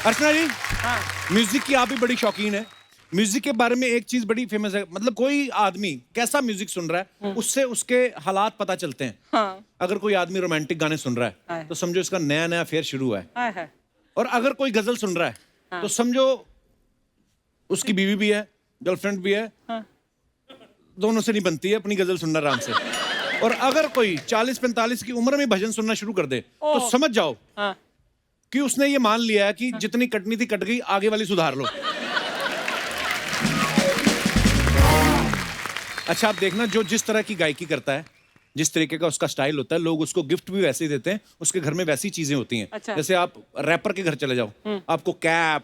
अर्चना जी, हाँ। म्यूजिक की आप भी बड़ी शौकीन है। म्यूजिक के बारे में एक चीज बड़ी फेमस है, मतलब कोई आदमी कैसा म्यूजिक सुन रहा है उससे उसके हालात पता चलते हैं। हाँ। अगर कोई आदमी रोमांटिक गाने सुन रहा है हाँ। तो समझो इसका नया नया फेयर शुरू हुआ है, हाय हाय। और अगर कोई गजल सुन रहा है हाँ। तो समझो उसकी बीवी भी है, गर्लफ्रेंड भी है, हाँ। दोनों से नहीं बनती है अपनी गजल सुनना आराम से। और अगर कोई 40-45 की उम्र में भजन सुनना शुरू कर दे तो ओह। समझ जाओ हाँ। कि उसने ये मान लिया है कि जितनी कटनी थी कट गई, आगे वाली सुधार लो। अच्छा, आप देखना, जो जिस तरह की गायकी करता है, जिस तरीके का उसका स्टाइल होता है, लोग उसको गिफ्ट भी वैसे ही देते हैं। उसके घर में वैसी चीजें होती हैं। अच्छा। जैसे आप रैपर के घर चले जाओ, आपको cap,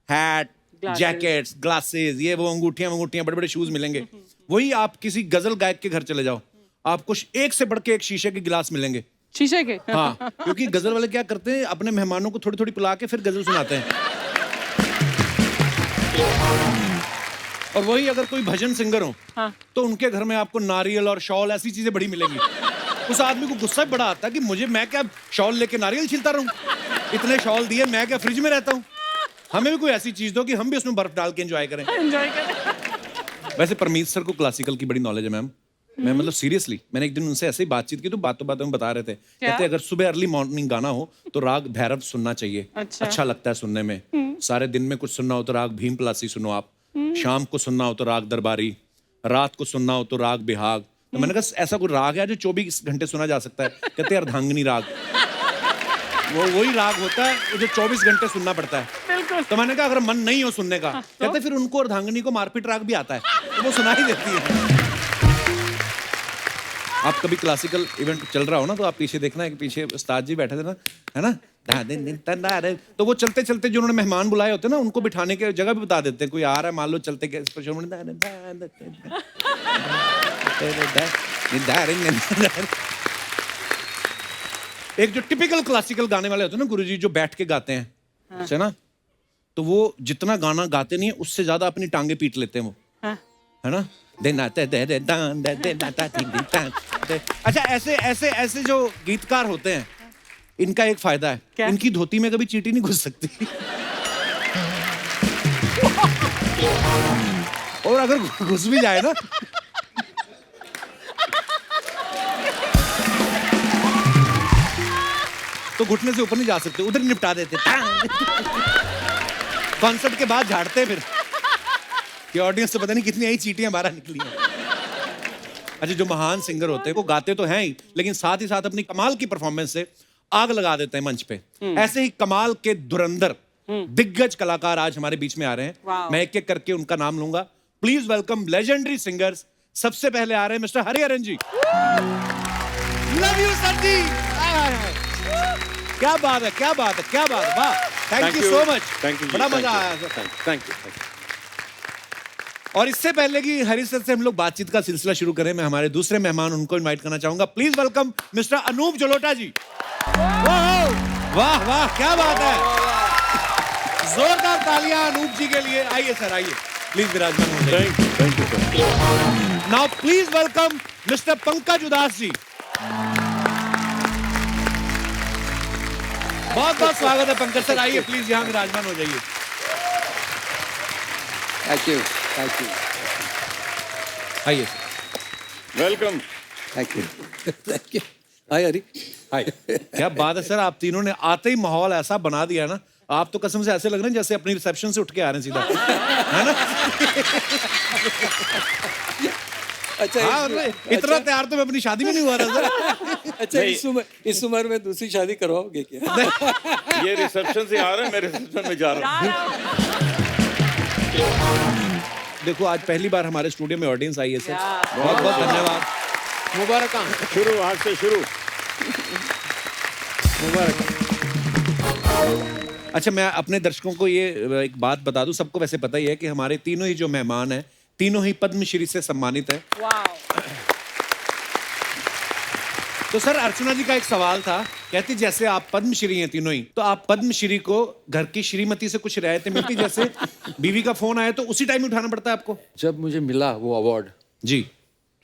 hat, Glasses. Jackets, glasses, ये वो अंगूठियां, बड़े बड़े शूज मिलेंगे। वही आप किसी गजल गायक के घर चले जाओ, आपको एक से बढ़ के एक शीशे के गिलास मिलेंगे। शीशे के। हाँ, क्योंकि गजल वाले क्या करते हैं, अपने मेहमानों को थोड़ी थोड़ी पिला के फिर गजल सुनाते हैं। और वही अगर कोई भजन सिंगर हो हाँ। तो उनके घर में आपको नारियल और शॉल, ऐसी चीजें बड़ी मिलेंगी। उस आदमी को गुस्सा भी बड़ा आता है कि मैं क्या शॉल लेके नारियल छीलता रहूं, इतने शॉल दिए, मैं क्या फ्रिज में रहता हूं। हमें भी कोई ऐसी चीज दो कि हम भी उसमें बर्फ डाल के एंजॉय करें। एंजॉय कर। वैसे परमीत सर को क्लासिकल की बड़ी नॉलेज है मैम। मैं मतलब सीरियसली, मैंने एक दिन उनसे ऐसे ही बातचीत की तो बातों बातों में बता रहे थे, कहते अगर सुबह अर्ली मॉर्निंग गाना हो तो राग भैरव सुनना चाहिए। अच्छा लगता है सुनने में। सारे दिन में कुछ सुनना हो तो राग भीम पलासी सुनो आप, शाम को सुनना हो तो राग दरबारी, रात को सुनना हो तो राग बिहाग। तो मैंने कहा ऐसा कोई राग है जो 24 घंटे सुना जा सकता है? कहते अर्धांगिनी राग। वो वही राग होता है जो 24 घंटे सुनना पड़ता है। बिल्कुल। तो मैंने कहा अगर मन नहीं हो सुनने का, कहते फिर उनको अर्धांगिनी को मारपीट राग भी आता है, तो वो सुना ही देती है। आप कभी क्लासिकल इवेंट चल रहा हो ना, तो आप पीछे देखना है कि पीछे उस्ताद जी बैठे थे ना, है ना, तो वो चलते चलते जो उन्होंने मेहमान बुलाए होते हैं ना, उनको बिठाने के जगह भी बता देते हैं। कोई आ रहा है मान लो चलते के, एक जो टिपिकल क्लासिकल गाने वाले होते हैं ना गुरुजी, जो बैठ के गाते हैं, है ना, तो वो जितना गाना गाते नहीं है उससे ज्यादा अपनी टांगे पीट लेते हैं वो, है ना। अच्छा, ऐसे ऐसे ऐसे जो गीतकार होते हैं, इनका एक फायदा है, क्या? इनकी धोती में कभी चींटी नहीं घुस सकती। और अगर घुस भी जाए ना, तो घुटने से ऊपर नहीं जा सकते, उधर निपटा देते। कॉन्सर्ट के बाद झाड़ते फिर कि ऑडियंस से पता नहीं कितनी आई चींटियां बाहर निकली हैं। अच्छा, जो महान सिंगर होते हैं वो गाते तो हैं ही, लेकिन साथ ही साथ अपनी कमाल की परफॉर्मेंस से आग लगा देते हैं मंच पे। ऐसे ही कमाल के धुरंधर दिग्गज कलाकार आज हमारे बीच में आ रहे हैं। वाह। मैं एक एक करके उनका नाम लूंगा। Please welcome legendary singers. सबसे पहले आ रहे हैं mister Hariharan ji. Love you sir ji. क्या बात है, क्या बात है, क्या बात है, वाह, thank you so much. Thank you, बड़ा मजा आया सर। Thank you. और इससे पहले कि हरी सर से हम लोग बातचीत का सिलसिला शुरू करें, मैं हमारे दूसरे मेहमान उनको इनवाइट करना चाहूंगा। Please welcome mister Anup Jalota ji. वाह वाह, क्या बात है, जोरदार तालियां अनूप जी के लिए। आइए सर, आइए प्लीज विराजमान हो जाइए। Thank you sir. Now please welcome mister Pankaj उदास जी। बहुत बहुत स्वागत है पंकज सर, आइए प्लीज यहाँ विराजमान हो जाइए। थैंक यू, थैंक यू, आइए sir. Welcome. Thank you, thank you. Hi Hari. Hi, क्या बात है सर, आप तीनों ने आते ही माहौल ऐसा बना दिया ना, आप तो कसम से ऐसे लग रहे हैं जैसे अपनी रिसेप्शन से उठ के आ रहे हैं सीधा, है ना। अच्छा, हाँ, इतना तैयार तो मैं अपनी शादी में नहीं हुआ था सर। अच्छा, इस उम्र में दूसरी शादी करवाओगे क्या? ये रिसेप्शन से आ रहा है, मैं रिसेप्शन में जा रहा हूँ। देखो, आज पहली बार हमारे स्टूडियो में ऑडियंस आई है सर, बहुत बहुत धन्यवाद। मुबारक। शुरू, आज से शुरू। मुबारक। अच्छा, मैं अपने दर्शकों को ये एक बात बता दूं, सबको वैसे पता ही है कि हमारे तीनों ही जो मेहमान हैं, तीनों ही पद्मश्री से सम्मानित हैं। तो सर, अर्चना जी का एक सवाल था, कहती जैसे आप पद्मश्री हैं तीनों ही, तो आप पद्मश्री को घर की श्रीमती से कुछ रियायतें मिलती, जैसे बीवी का फोन आया तो उसी टाइम उठाना पड़ता है आपको? जब मुझे मिला वो अवार्ड, जी।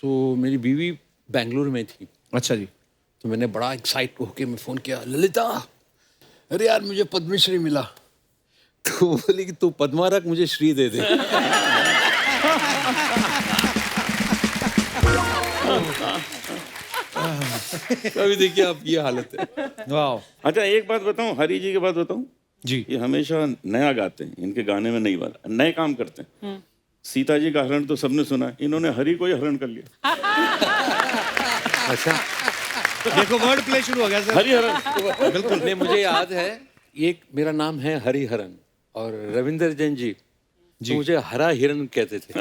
तो मेरी बीवी बेंगलुरु में थी। अच्छा जी। तो मैंने बड़ा एक्साइट होके मैं फ़ोन किया, ललिता, अरे यार मुझे पद्मश्री मिला। तो वो बोली कि तू पद्मा रख, मुझे श्री दे दे। अभी देखिए आप ये हालत है। वाह अच्छा एक बात बताऊं, हरी जी की बात बताऊं, जी। ये हमेशा नया गाते हैं, इनके गाने में नई बात, नए काम करते हैं। सीता जी का हरण तो सबने सुना है, इन्होंने हरी को ही हरण कर लिया। अच्छा, देखो वर्ड प्ले शुरू हो गया सर। हरी हरण। बिल्कुल नहीं, मुझे याद है एक मेरा नाम है हरिहरन और रविंदर जैन जी तो मुझे हरा हिरन कहते थे।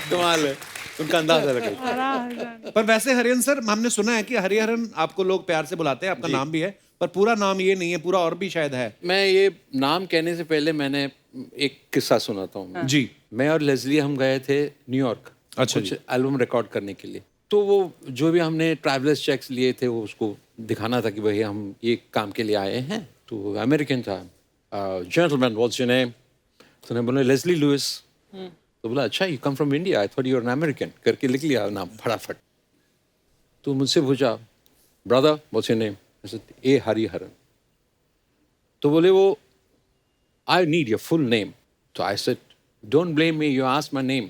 कमाल है, उनका अंदाज अलग है। पर वैसे हरिहरन सर, हमने सुना है कि हरिहरन आपको लोग प्यार से बुलाते हैं, आपका नाम भी है, पर पूरा नाम ये नहीं है, पूरा और भी शायद है। मैं ये नाम कहने से पहले मैंने एक किस्सा सुनाता हूँ। जी। मैं और लेस्ली हम गए थे न्यूयॉर्क अच्छा कुछ एल्बम रिकॉर्ड करने के लिए। तो वो जो भी हमने ट्रैवलर्स चेक्स लिए थे वो उसको दिखाना था कि भाई हम ये काम के लिए आए हैं। तो अमेरिकन था, जेंटलमैन व्हाट्स योर नेम, तो ने बोला लेस्ली लुइस। तो बोला अच्छा you come from India, I thought you are an American, करके लिख लिया नाम फटाफट। तो मुझसे पूछा brother what's your name, A Hariharan. तो बोले वो I need your full name. तो I said don't blame me, you asked my name,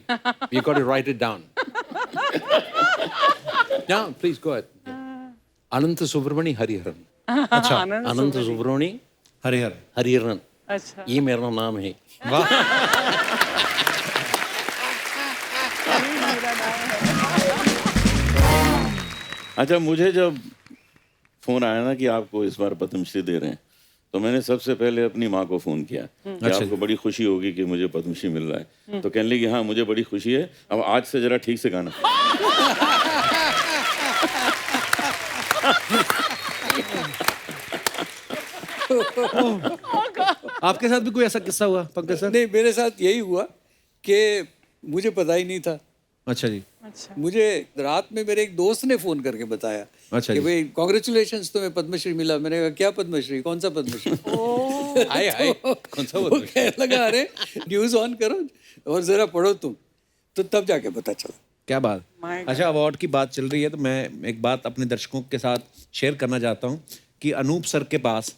you got to write it down. Yeah, please go ahead. Anant Subramani Hariharan. अच्छा, अनंत सुब्रमणी हरिहर। हरिहरन, अच्छा, ये मेरा नाम है। वाह। अच्छा मुझे जब फोन आया ना कि आपको इस बार पद्मश्री दे रहे हैं, तो मैंने सबसे पहले अपनी माँ को फोन किया कि अच्छा आपको बड़ी खुशी होगी कि मुझे पद्मश्री मिल रहा है। तो कहने लगी हाँ मुझे बड़ी खुशी है, अब आज से जरा ठीक से गाना। आपके साथ भी कोई ऐसा किस्सा हुआ पंकज सर? नहीं, मेरे साथ यही हुआ कि मुझे पता ही नहीं था। अच्छा जी। अच्छा, मुझे रात में मेरे एक दोस्त ने फोन करके बताया अच्छा कि जी। भाई कांग्रेचुलेशंस तुम्हें पद्मश्री मिला। मैंने कहा क्या पद्मश्री, कौन सा पद्मश्री? हाय हाय, कौन सा तो वो कहने लगा अरे न्यूज ऑन करो और जरा पढ़ो तुम। तो तब जाके पता चला। क्या बात। अच्छा, अवार्ड की बात चल रही है तो मैं एक बात अपने दर्शकों के साथ शेयर करना चाहता हूँ कि अनूप सर के पास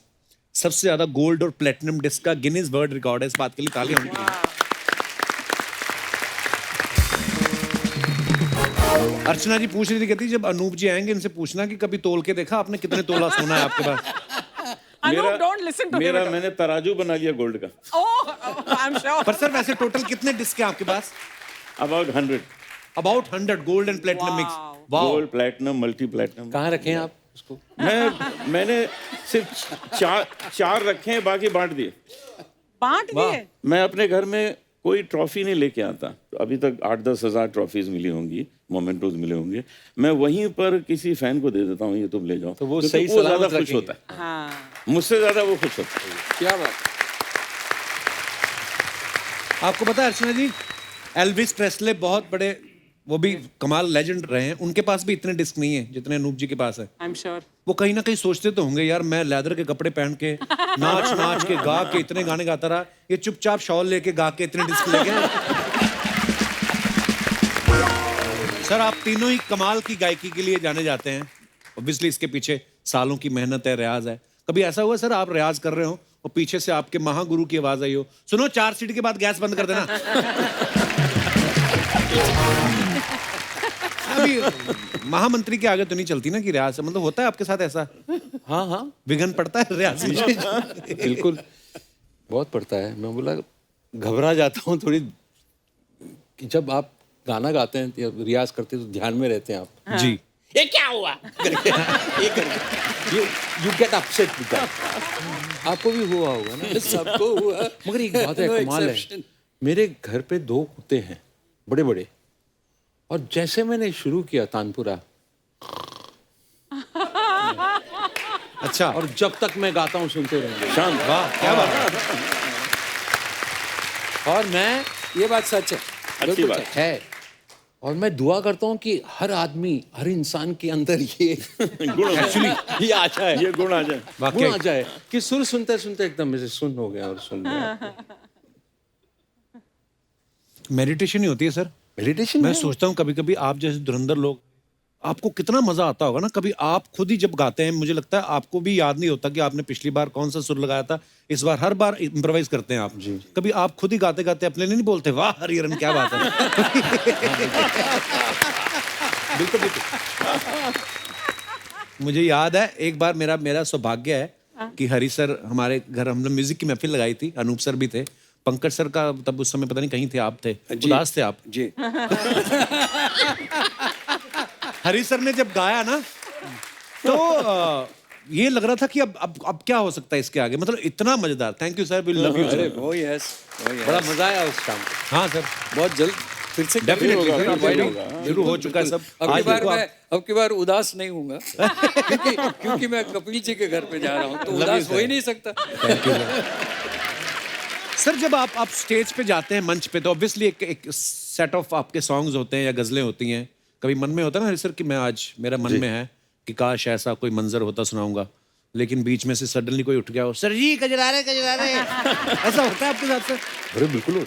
सबसे ज्यादा गोल्ड और प्लेटिनम डिस्क का गिनीज वर्ल्ड रिकॉर्ड है। इस बात के लिए ताली होनी चाहिए। अर्चना जी पूछ रही थी, कहती जब अनूप जी आएंगे इनसे पूछना कि कभी तोल के देखा आपने कितने तोला सोना है आपके पास। Anup, don't listen to him. मेरा मैंने तराजू बना लिया गोल्ड का। Oh, I'm sure. पर सर वैसे टोटल कितने डिस्क है आपके पास? About 100 about 100 gold and platinum mix. वाह। Gold platinum multi platinum. कहाँ रखे हैं आप उसको? मैंने सिर्फ चार रखे हैं, बाकी बांट दिए। बांट दिए। मैं अपने घर में कोई ट्रॉफी नहीं लेके आता। तो अभी तक 8-10 हज़ार ट्रॉफीज मिली होंगी, मोमेंटोज मिले होंगे। मैं वहीं पर किसी फैन को दे देता हूँ, ये तुम ले जाओ। तो वो क्योंकि सही वो ज्यादा सलामत खुश रखेंगे। होता है, हाँ, मुझसे ज्यादा वो खुश होता है। क्या बात। आपको पता है अर्चना जी, एल्विस प्रेस्ले बहुत बड़े, वो भी कमाल लेजेंड रहे हैं, उनके पास भी इतने डिस्क नहीं है जितने अनूप जी के पास है। I'm sure. वो कहीं ना कहीं सोचते तो होंगे यार मैं लेदर के कपड़े पहन के नाच नाच के गा के इतने गाने गाता रहा, ये चुपचाप शॉल लेके गा के इतने डिस्क लेके। सर आप तीनों ही कमाल की गायकी के लिए जाने जाते हैं। ऑब्वियसली इसके पीछे सालों की मेहनत है, रियाज है। कभी ऐसा हुआ सर आप रियाज कर रहे हो और पीछे से आपके महागुरु की आवाज आई हो, सुनो 4 सीट के बाद गैस बंद कर देना? अभी महामंत्री के आगे तो नहीं चलती ना कि रियाज से, मतलब होता है आपके साथ ऐसा? हाँ हाँ, विघन पड़ता है रियाज में? बिल्कुल बहुत पड़ता है। मैं बोला घबरा जाता हूँ थोड़ी कि जब आप गाना गाते हैं या रियाज करते हैं तो ध्यान में रहते हैं आप। जी। ये क्या हुआ करके ये करके you get upset with that. आपको भी हुआ होगा ना? सबको हुआ। मगर एक बात है, कमाल है, मेरे घर पे 2 कुत्ते हैं बड़े बड़े, और जैसे मैंने शुरू किया तानपुरा, अच्छा, और जब तक मैं गाता हूँ सुनते रहेंगे। शांत। वाह क्या बात है। और मैं, ये बात सच है, अच्छी बिल्कुल बात सच है। और मैं दुआ करता हूँ कि हर आदमी, हर इंसान के अंदर ये गुण एक्चुअली ये आ जाए, ये गुण आ जाए, गुण आ जाए कि सुर सुनते सुनते एकदम से सुन हो गया और सुन गया। मेडिटेशन ही होती है सर। मेडिटेशन मैं सोचता हूँ कभी कभी आप जैसे धुरंधर लोग आपको कितना मजा आता होगा ना, कभी आप खुद ही जब गाते हैं, मुझे लगता है आपको भी याद नहीं होता कि आपने पिछली बार कौन सा सुर लगाया था, इस बार हर बार इम्प्रोवाइज करते हैं आप। कभी आप खुद ही गाते गाते अपने लिए नहीं बोलते, वाह हरिहरन क्या बात है। बिल्कुल बिल्कुल। मुझे याद है एक बार मेरा सौभाग्य है कि हरी सर हमारे घर, हमने म्यूजिक की महफिल लगाई थी, अनूप सर भी थे, पंकज सर का तब उस समय पता नहीं कहीं थे, आप थे, उदास थे आप जी। हरी सर ने जब गाया ना तो ये लग रहा था कि अब क्या हो सकता है इसके आगे, मतलब इतना मजेदार। Thank you sir, we love you अरे सर। वो यस, बड़ा मजा आया उस शाम को। हाँ सर, बहुत जल्द फिर से डेफिनेटली होगा, शुरू हो चुका है सब। अब आज की बार देखो मैं अब की बार उदास नहीं हूँगा क्योंकि मैं कपिल जी के घर पे जा रहा हूँ, तो उदास हो ही नहीं सकता। Thank you sir. जब आप स्टेज पे जाते हैं, मंच पे, तो ऑब्वियसली एक सेट ऑफ आपके सॉन्ग्स होते हैं या गजलें होती हैं। कभी मन में होता है ना हरी सर कि मैं आज, मेरा मन में है कि काश ऐसा कोई मंजर होता सुनाऊंगा, लेकिन बीच में से सडनली कोई उठ गया हो, सर जी कजरारे कजरारे, ऐसा होता है आपके साथ सर? अरे बिल्कुल।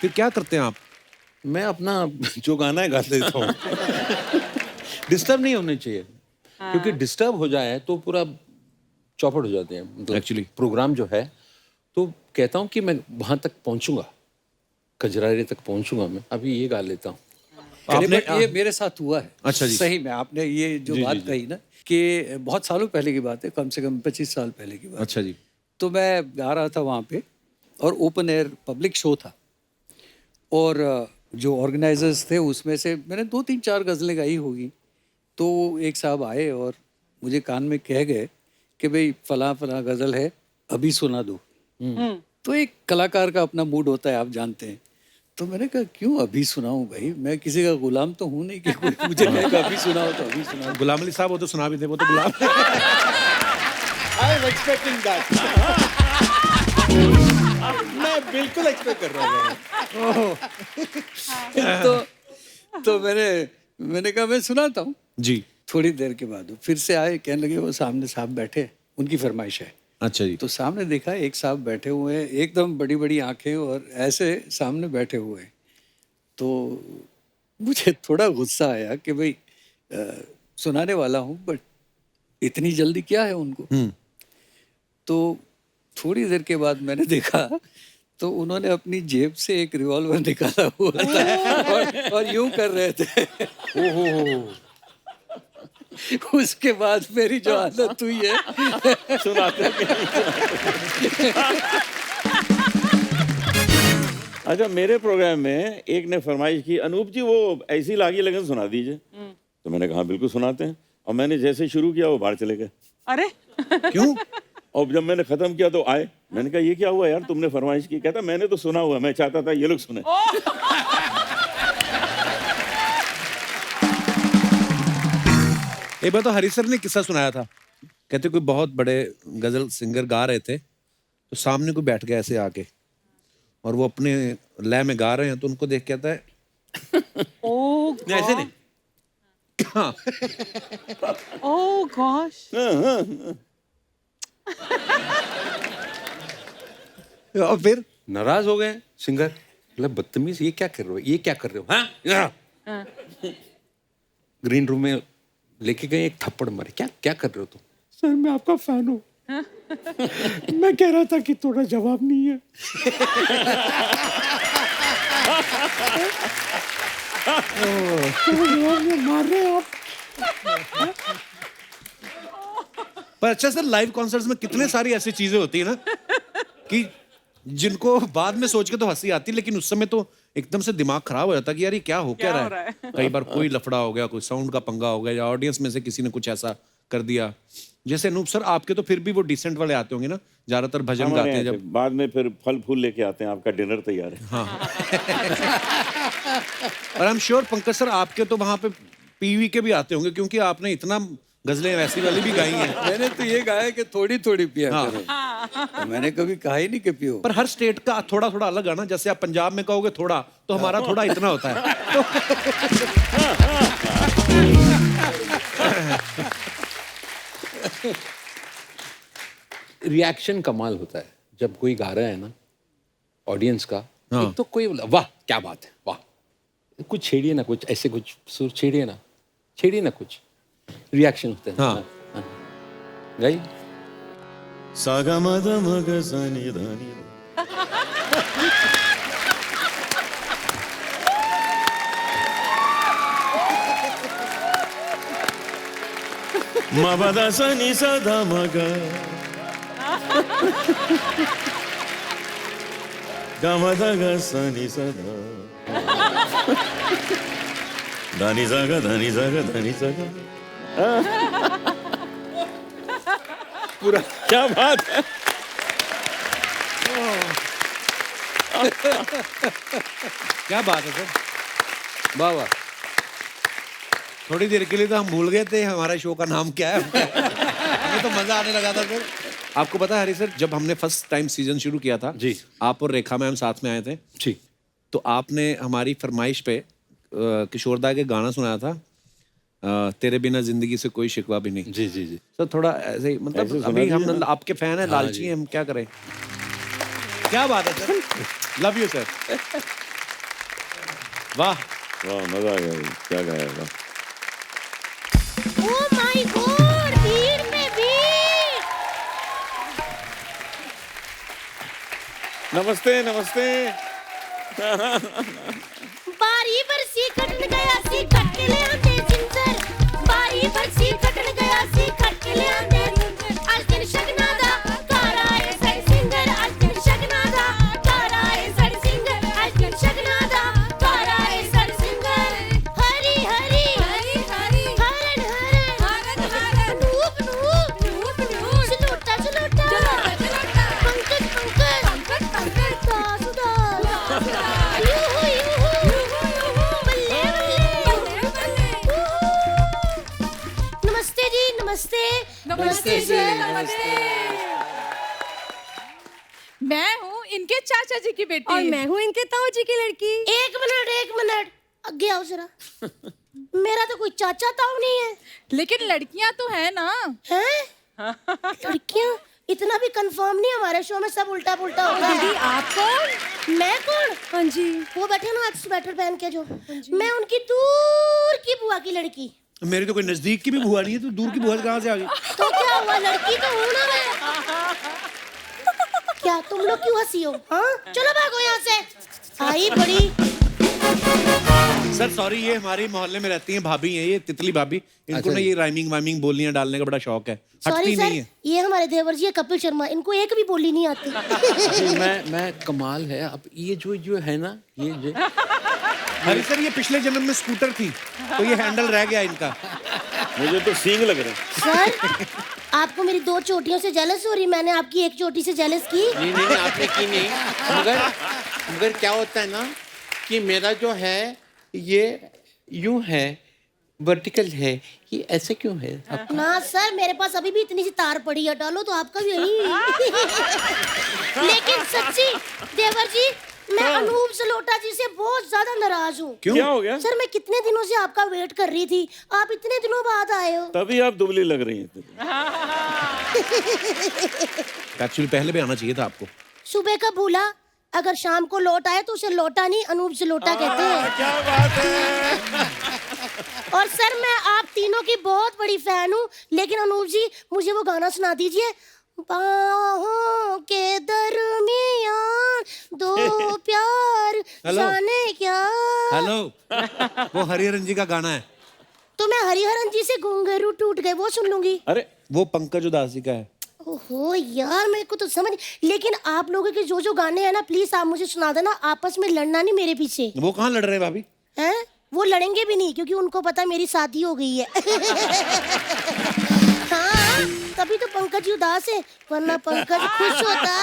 फिर क्या करते हैं आप? मैं अपना जो गाना है गा देता हूँ। डिस्टर्ब नहीं होने चाहिए, क्योंकि डिस्टर्ब हो जाए तो पूरा चौपट हो जाते हैं, मतलब Actually. प्रोग्राम जो है। तो कहता हूँ कि मैं वहां तक पहुंचूंगा, कजरारे तक पहुंचूंगा, मैं अभी ये गा लेता हूँ। आपने ये मेरे साथ हुआ है। अच्छा जी। सही में आपने ये जो बात कही ना कि बहुत सालों पहले की बात है, कम से कम 25 साल पहले की बात। अच्छा जी। तो मैं गा रहा था वहाँ पे और ओपन एयर पब्लिक शो था, और जो ऑर्गेनाइजर्स थे उसमें से मैंने 2-3-4 गज़लें गाई होगी। तो एक साहब आए और मुझे कान में कह गए कि भाई फला फला गज़ल है, अभी सुना दो। तो एक कलाकार का अपना मूड होता है, आप जानते हैं। तो मैंने कहा क्यों अभी सुनाऊं भाई, मैं किसी का गुलाम तो हूँ नहीं कि कोई मुझे कहेगा अभी सुनाओ तो अभी सुनाओ। गुलाम अली साहब वो तो सुना भी थे, वो तो गुलाम। I am expecting that. मैं बिल्कुल एक्सपेक्ट कर रहा था। तो मैंने कहा मैं सुनाता हूँ। जी। थोड़ी देर के बाद वो फिर से आए, कहने लगे वो सामने साहब बैठे, उनकी फरमाइश है। अच्छा जी। तो सामने देखा एक साहब बैठे हुए हैं, एकदम बड़ी बड़ी आंखें और ऐसे सामने बैठे हुए हैं। तो मुझे थोड़ा गुस्सा आया कि भाई सुनाने वाला हूँ, बट इतनी जल्दी क्या है उनको। तो थोड़ी देर के बाद मैंने देखा तो उन्होंने अपनी जेब से एक रिवॉल्वर निकाला हुआ था और यूं कर रहे थे। उसके बाद मेरी जो हालत हुई है सुनाते अच्छा, मेरे प्रोग्राम में एक ने फरमाइश की, अनूप जी वो ऐसी लागी लगन सुना दीजिए। तो मैंने कहा बिल्कुल सुनाते हैं, और मैंने जैसे शुरू किया वो बाहर चले गए। अरे क्यों? और जब मैंने खत्म किया तो आए, मैंने कहा ये क्या हुआ यार, तुमने फरमाइश की? कहता मैंने तो सुना हुआ, मैं चाहता था ये लोग सुने। एक बार तो हरी सर ने किस्सा सुनाया था, कहते कोई बहुत बड़े गजल सिंगर गा रहे थे, तो सामने कोई बैठ गया ऐसे आके, और वो अपने लय में गा रहे हैं, तो उनको देख के आता है ओह नहीं, ऐसे नहीं, हाँ, ओह गॉश। और फिर नाराज हो गए सिंगर, मतलब बदतमीज, ये क्या कर रहे हो, ये क्या कर रहे हो, हाँ? ग्रीन रूम में लेके गए, एक थप्पड़ मारे, क्या क्या कर रहे हो तुम? सर मैं आपका फैन हूँ। मैं कह रहा था कि थोड़ा जवाब नहीं है। मार रहे हैं आप। पर अच्छा सर, लाइव कॉन्सर्ट्स में कितने सारी ऐसी चीजें होती है ना कि जिनको बाद में सोच के तो हंसी आती है, लेकिन उस समय तो एकदम से दिमाग खराब हो जाता है कि यार ये क्या हो क्या रहा है। कई बार कोई लफड़ा हो गया, कोई साउंड का पंगा हो गया, या ऑडियंस में से किसी ने कुछ ऐसा कर दिया। जैसे अनूप सर आपके तो फिर भी वो डिसेंट वाले आते होंगे ना, ज्यादातर भजन गाते हैं जब, बाद में फिर फल फूल लेके आते हैं, आपका डिनर तैयार है। हाँ। और I am sure Pankaj sir आपके तो वहां पे पीवी के भी आते होंगे, क्योंकि आपने इतना गजलें वैसी वाली भी गाई हैं। मैंने तो ये गाया कि थोड़ी थोड़ी पिया हाँ। करो। तो मैंने कभी कहा ही नहीं कि पियो। पर हर स्टेट का थोड़ा थोड़ा अलग है ना, जैसे आप पंजाब में कहोगे थोड़ा, तो हमारा थोड़ा इतना होता है। रिएक्शन कमाल होता है जब कोई गा रहा है ना, ऑडियंस का। हाँ। एक तो कोई बोला वाह क्या बात है, वाह, कुछ छेड़िए ना, कुछ ऐसे कुछ सुर छेड़िए ना, छेड़ी ना कुछ रिएक्शन होते हैं। हाँ। गई सागा मदा मग सानी धानी मबदा सनी सदा मग गमदा ग सनी सदा धानी जागा धानी जागा धानी जागा। पूरा क्या बात है। क्या बात है सर, वाह वाह। थोड़ी देर के लिए तो हम भूल गए थे हमारा शो का नाम क्या है। हमें तो मजा आने लगा था सर। आपको पता है हरी सर, जब हमने फर्स्ट टाइम सीजन शुरू किया था जी, आप और रेखा मैम साथ में आए थे जी, तो आपने हमारी फरमाइश पे किशोर दा के गाना सुनाया था, तेरे बिना जिंदगी से कोई शिकवा भी नहीं। जी जी जी। सर थोड़ा ऐसे ही, मतलब ऐसे सुना अभी हम दीजिए ना। आपके फैन हैं, लालची हैं, हम क्या करें। क्या बात है सर, लव यू सर। वाह वाह मजा आ गया, क्या गाया वाह। Oh my God! भीड़ में भीड़। नमस्ते नमस्ते। बारी बरसी कटन गया सी कट के ले आंदे जिंदर। बारी बरसी कटन गया सी कट के ले आंदे जिंदर। आज दिन शगना दा घर आए साढ़े सिंगर। आज दिन शगना दा घर आए साढ़े सिंगर। आज दिन शगना दा घर आए साढ़े सिंगर। हरी हरी हरी हरी हरन हरन हरन हरन नूप नूप नूप नूप सलूटा सलूटा सलूटा पंकज पंकज पंकज पंकज दास दास यूहू यूहू बल्ले बल्ले बल्ले। नमस्ते जी नमस्ते नमस्ते जी नमस्ते। मैं हूँ इनके चाचा जी की बेटी। और मैं हूँ इनके ताऊ जी की लड़की। एक मिनट आगे आओ जरा। मेरा तो कोई चाचा ताऊ नहीं है। लेकिन लड़कियां तो है ना। हैं? लड़कियां? इतना भी कंफर्म नहीं, हमारे शो में सब उल्टा पुल्टा होता है। दीदी आप कौन? मैं कौन? हाँ जी वो बैठे ना आज स्वेटर पहन के जो। मैं उनकी दूर की बुआ की लड़की। मेरी तो कोई नजदीक की भी बुआ नहीं है, तो दूर की बुआ कहाँ से आ गई। तो क्या हुआ, लड़की तो हूँ ना मैं। क्या तुम लोग क्यों हंसी हो? हाँ चलो भागो यहाँ से। आई बड़ी। सर सॉरी, ये हमारे मोहल्ले में रहती हैं भाभी हैं, ये तितली भाभी। इनको अच्छा ना जी। ये राइमिंग वाइमिंग बोलियां डालने का बड़ा शौक है, सॉरी हटती सर, नहीं है। ये हमारे देवर जी है कपिल शर्मा, इनको एक भी बोली नहीं आती। अच्छा, मैं कमाल है। अब ये जो है ना ये अरे सर ये पिछले जन्म में स्कूटर थी तो ये हैंडल रह गया इनका। मुझे तो सींग लग रहे हैं। सर आपको मेरी 2 चोटियों से जेलस हो रही, मैंने आपकी 1 चोटी से जेलस की। नहीं आपने की नहीं। मगर क्या होता है ना कि मेरा जो है ये यूं है, वर्टिकल है, ये ऐसे क्यों है आपका? ना सर मेरे पास अभी भी इतनी सी तार पड़ी है, डालो तो आपका भी यही। लेकिन सच्ची देवर जी, मैं अनूप जलोटा जी से बहुत ज्यादा नाराज हूँ। क्यों? क्या हो गया? सर मैं कितने दिनों से आपका वेट कर रही थी, आप इतने दिनों बाद आए हो। तभी आप दुबली लग रही हैं। एक्चुअली पहले भी आना चाहिए था आपको। सुबह का भूला, अगर शाम को लौट आए तो उसे लौटा नहीं, अनूप जलोटा कहते हैं। क्या बात है। और सर मैं आप तीनों की बहुत बड़ी फैन हूँ, लेकिन अनूप जी मुझे वो गाना सुना दीजिए। बाहों के दरमियान दो प्यार जाने क्या। हेलो वो हरिहरन जी का गाना है। तो मैं हरिहरन जी से घुंघरू टूट गए वो सुन लूंगी। अरे वो पंकज उदासी का है। ओहो यार मेरे को तो समझ, लेकिन आप लोगों के जो गाने हैं ना प्लीज आप मुझे सुना देना, आपस में लड़ना नहीं मेरे पीछे। वो कहाँ लड़ रहे हैं भाभी? हैं? वो लड़ेंगे भी नहीं क्योंकि उनको पता है मेरी शादी हो गई है। हाँ तभी तो पंकज उदास है, वरना पंकज खुश होता।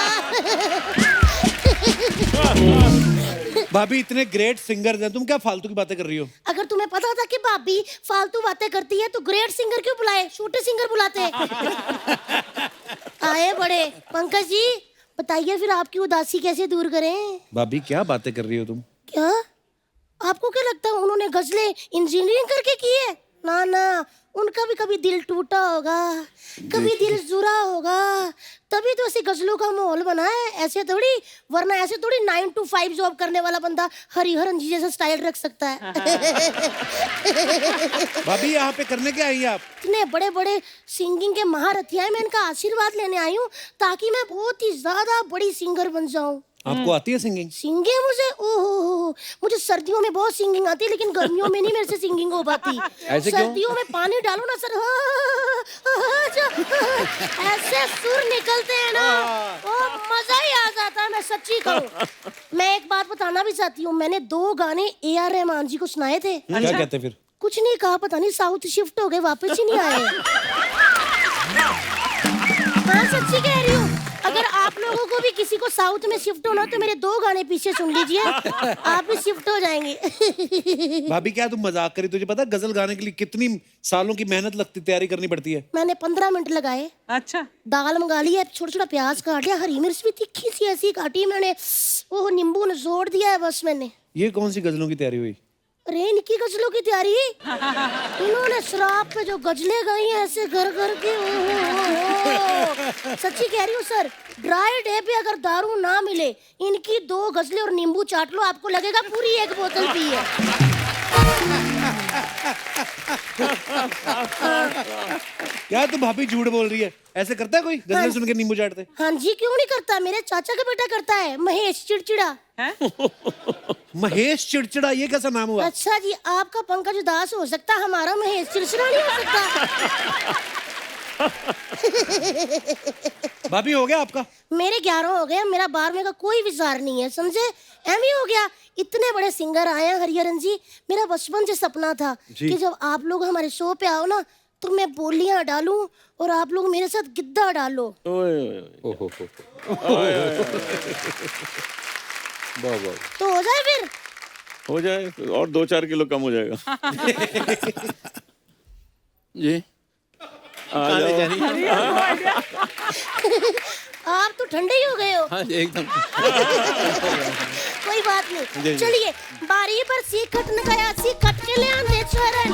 भाभी इतने ग्रेट सिंगर हैं, तुम क्या फालतू की बातें कर रही हो? अगर तुम्हें पता था कि भाभी फालतू बातें करती है तो ग्रेट सिंगर क्यों बुलाए, छोटे सिंगर बुलाते हैं। आए बड़े। पंकज जी बताइए फिर आपकी उदासी कैसे दूर करें? भाभी क्या बातें कर रही हो तुम? क्या आपको क्या लगता है उन्होंने गजलें इंजीनियरिंग करके की है? ना ना, उनका भी कभी दिल टूटा होगा, कभी दिल जुरा होगा, तभी तो ऐसी गजलों का माहौल बना है, ऐसे थोड़ी, वरना ऐसे थोड़ी 9 to 5 जॉब करने वाला बंदा हरिहरन जी जैसा स्टाइल रख सकता है। भाभी यहाँ पे करने क्या आई हैं आप? इतने बड़े बड़े सिंगिंग के महारथी हैं, मैं इनका आशीर्वाद लेने आई हूँ ताकि मैं बहुत ही ज्यादा बड़ी सिंगर बन जाऊँ। आपको आती है सिंगिंग? सिंगिंग मुझे ओहो, मुझे सर्दियों में बहुत सिंगिंग आती है, लेकिन गर्मियों में नहीं मेरे से सिंगिंग हो पाती। ऐसे क्यों? सर्दियों में पानी डालो ना सर, ऐसे सुर निकलते हैं ना, ओ मजा ही आ जाता है, मैं सच्ची कहूँ। मैं एक बात बताना भी चाहती हूँ, मैंने 2 गाने AR रहमान जी को सुनाए थे। क्या कहते फिर? कुछ नहीं कहा, पता नहीं साउथ शिफ्ट हो गए, वापस ही नहीं आए। हाँ सच्ची कह रही हूँ, अगर आप लोगों को भी किसी को साउथ में शिफ्ट होना तो मेरे 2 गाने पीछे सुन लीजिए, आप भी शिफ्ट हो जाएंगे। भाभी क्या तुम मजाक करी? तुझे पता है गजल गाने के लिए कितनी सालों की मेहनत लगती, तैयारी करनी पड़ती है? मैंने 15 मिनट लगाए। अच्छा, दाल मंगा ली है, छोटा छोटा प्याज काट लिया, हरी मिर्च भी तिखी सी ऐसी काटी मैंने, वो नींबू निचोड़ दिया है बस मैंने। ये कौन सी गजलों की तैयारी हुई? अरे इनकी गजलों की तैयारी, इन्होंने शराब पे जो गजलें गाई हैं ऐसे घर घर के, सच्ची कह रही हूँ सर, ड्राई डे पे अगर दारू ना मिले, इनकी 2 गजलें और नींबू चाट लो, आपको लगेगा पूरी 1 बोतल पी है। क्या तू भाभी झूठ बोल रही है? ऐसे करता है कोई गजलें सुन के नींबू चाटते? हाँ जी, क्यों नहीं करता, मेरे चाचा का बेटा करता है, महेश चिड़चिड़ा। महेश चिड़चिड़ा, ये कैसा नाम हुआ? अच्छा जी, आपका पंकज उदास हो सकता, हमारा महेश चिड़चिड़ा नहीं हो सकता। भाभी हो गया आपका? मेरे 11 हो गए, मेरा 12वें का कोई विचार नहीं है, समझे? एम हो गया। इतने बड़े सिंगर आए हैं हरिहरन जी, मेरा बचपन से सपना था कि जब आप लोग हमारे शो पे आओ ना तो मैं बोलियां डालूं और आप लोग मेरे साथ गिद्दा डालो। ओहो वाह। तो हो जाए फिर? हो जाए और 2-4 किलो कम हो जाएगा। जी आ जाओ। आप तो ठंडे ही हो गए हो। हाँ एकदम। कोई बात नहीं, चलिए। बारी पर सी खटन गया, सी खट के ले आंदे चरण,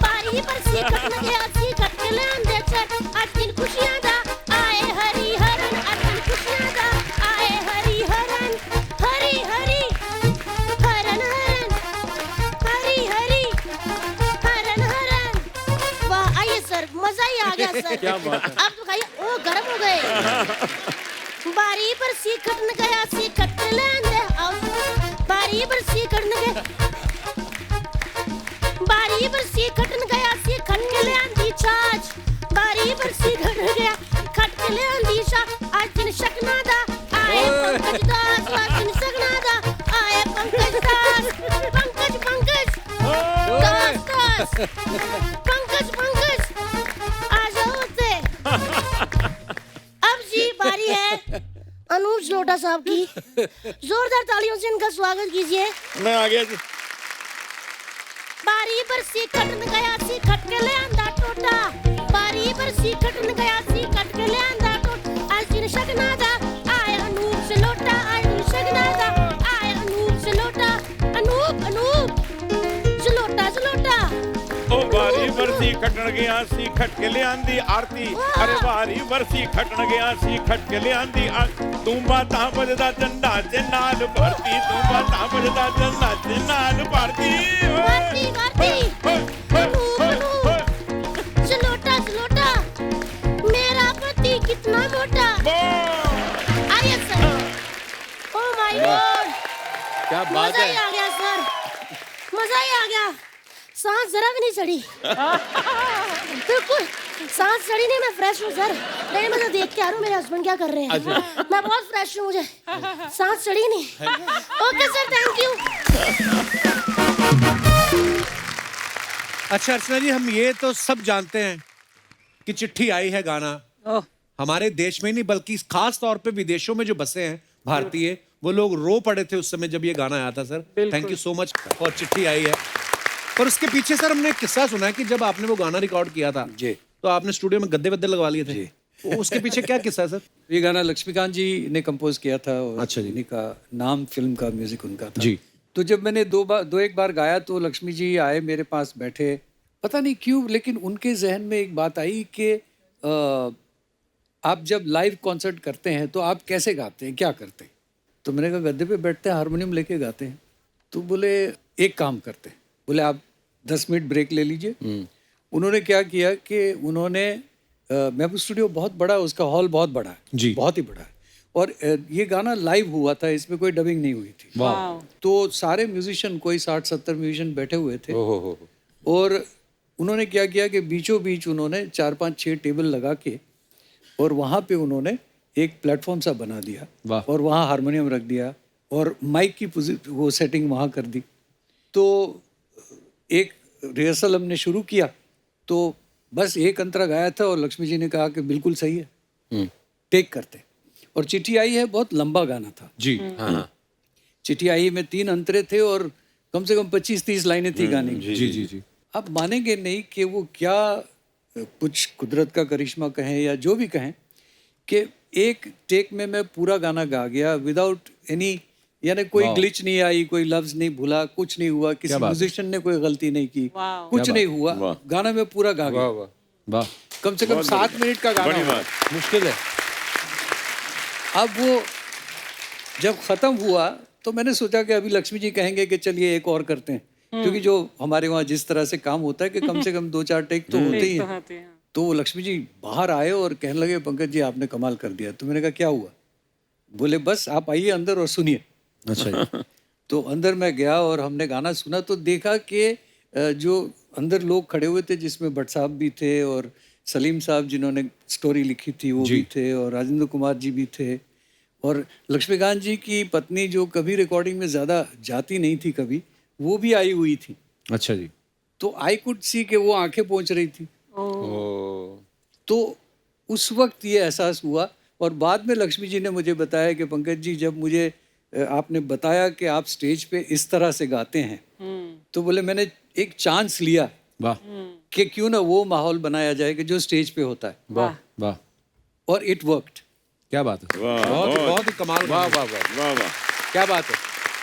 बारी पर सी खटन गया, सी खट के ले आंदे चरण, आज दिन खुशियां दा आए हरिहरन, आज दिन खुशियां दा आए हरिहरन, हरी हरी हरन हरन, हरी हरी हरन हरन। वाह, आइए सर, मजा ही आ गया सर। क्या बात है। आप तो खाइए, ओ गरम हो गए। बारी पर सी खटन गया, सी खट के ले आंदे, बारी पर सी खटन गया, बारी पर सी खटन गया, सी खट के ले आंदी छाछ, बारी पर सी खटन गया, खट के ले आंदी छाछ, आज दिन शकना दा आए पंकज दास, आज दिन शकना दा आए पंकज दास, पंकज पंकज दास दास, पंकज पंकज आ जाओ से। अब जी बारी है अनूप जलोटा साहब की, जोरदार तालियों से इनका स्वागत कीजिए। मैं आ गया जी। बारी पर सी खटन गया, सी खट के ले आंदा टोटा, बारी पर सी खटन गया, सी खट के ले आंदा टोटा, आज दिन शकना दा आए अनूप जलोटा, आज दिन शकना दा आए अनूप जलोटा, अनूप अनूप जलोटा जलोटा। ओ बारी बरसी खटन गया, सी खट के ले आंदी आरती, अरे बारी बरसी खटन गया, सी खट के ले आंदी आरती, तू बाता बजदा चंदा ते नाल भरती, तू बाता बजदा चंदा ते नाल भरती, भारती भारती अनूप अनूप जलोटा जलोटा, मेरा पति कितना मोटा। आइए सर। ओ माय गॉड, क्या बात मजा ही है। आ गया सर, मजा ही आ गया, सांस जरा भी नहीं चढ़ी। बिल्कुल सांस चढ़ी नहीं, मैं फ्रेश हूँ सर। नहीं, मैं तो देख के आ रहा हूँ मेरे हस्बैंड क्या कर रहे हैं। मैं बहुत फ्रेश हूँ, मुझे सांस चढ़ी नहीं। Okay sir, thank you. अच्छा अर्चना जी, हम ये तो सब जानते हैं कि चिट्ठी आई है गाना हमारे देश में नहीं बल्कि खास तौर पे विदेशों में जो बसे हैं भारतीय, वो लोग रो पड़े थे उस समय जब ये गाना आया था sir. Thank you so much. और चिट्ठी आई है, पर उसके पीछे सर हमने एक किस्सा सुना है कि जब आपने वो गाना रिकॉर्ड किया था जी, तो आपने स्टूडियो में गद्दे वद्दे लगवा लिए थे। तो उसके पीछे क्या किस्सा है सर? ये गाना लक्ष्मीकांत जी ने कंपोज किया था और अच्छा जी। इन्हीं का नाम फिल्म का म्यूजिक उनका था जी। तो जब मैंने दो एक बार गाया तो लक्ष्मी जी आए मेरे पास बैठे, पता नहीं क्यों लेकिन उनके जहन में एक बात आई कि आप जब लाइव कॉन्सर्ट करते हैं तो आप कैसे गाते हैं, क्या करते हैं? तो मैंने कहा गद्दे पे बैठते हैं, हारमोनियम लेके गाते हैं। तो बोले एक काम करते हैं, बोले आप 10 मिनट ब्रेक ले लीजिए। उन्होंने क्या किया कि उन्होंने महबूब स्टूडियो बहुत बड़ा है, उसका हॉल बहुत बड़ा है जी। बहुत ही बड़ा है, और ये गाना लाइव हुआ था, इसमें कोई डबिंग नहीं हुई थी। तो सारे म्यूजिशियन, कोई 60-70 म्यूजिशियन बैठे हुए थे, और उन्होंने क्या किया कि बीचों बीच उन्होंने 4-5-6 टेबल लगा के और वहाँ पे उन्होंने एक प्लेटफॉर्म सा बना दिया और वहाँ हारमोनियम रख दिया और माइक की वो सेटिंग वहाँ कर दी। तो एक रिहर्सल हमने शुरू किया, तो बस एक अंतरा गाया था और लक्ष्मी जी ने कहा कि बिल्कुल सही है, टेक करते। और चिट्ठी आई है बहुत लंबा गाना था जी। हाँ। चिट्ठी आई में 3 अंतरे थे और कम से कम 25-30 लाइनें थी गाने की। जी जी जी। आप मानेंगे नहीं कि वो क्या, कुछ कुदरत का करिश्मा कहें या जो भी कहें, कि एक टेक में मैं पूरा गाना गा गया विदाउट एनी, यानी कोई ग्लिच नहीं आई, कोई लफ्ज नहीं भूला, कुछ नहीं हुआ, किसी म्यूजिशियन ने कोई गलती नहीं की, कुछ नहीं हुआ, गाना मैं पूरा गा गया। वाह। कम से कम 7 मिनट का गाना बड़ी हुआ। बात। मुश्किल है। अब वो जब खत्म हुआ तो मैंने सोचा कि अभी लक्ष्मी जी कहेंगे कि चलिए एक और करते हैं, क्योंकि जो हमारे वहाँ जिस तरह से काम होता है कि कम से कम 2-4 टेक तो होते ही हैं। तो वो लक्ष्मी जी बाहर आए और कहने लगे पंकज जी आपने कमाल कर दिया। तो मैंने कहा क्या हुआ? बोले बस आप आइए अंदर और सुनिए। अच्छा जी। तो अंदर मैं गया और हमने गाना सुना तो देखा कि जो अंदर लोग खड़े हुए थे, जिसमें भट्ट साहब भी थे और सलीम साहब जिन्होंने स्टोरी लिखी थी वो भी थे, और राजेंद्र कुमार जी भी थे, और लक्ष्मीकांत जी की पत्नी जो कभी रिकॉर्डिंग में ज़्यादा जाती नहीं थी कभी, वो भी आई हुई थी। अच्छा जी। तो आई कुड सी कि वो आंखें पहुंच रही थी। तो उस वक्त ये एहसास हुआ, और बाद में लक्ष्मी जी ने मुझे बताया कि पंकज जी जब मुझे आपने बताया कि आप स्टेज पे इस तरह से गाते हैं, तो बोले मैंने एक चांस लिया वाह कि क्यों ना वो माहौल बनाया जाए कि जो स्टेज पे होता है, वाह वाह। और इट वर्कड। क्या बात है, वाह, बहुत ही कमाल। वाह वाह वाह, वाह वाह। क्या बात है।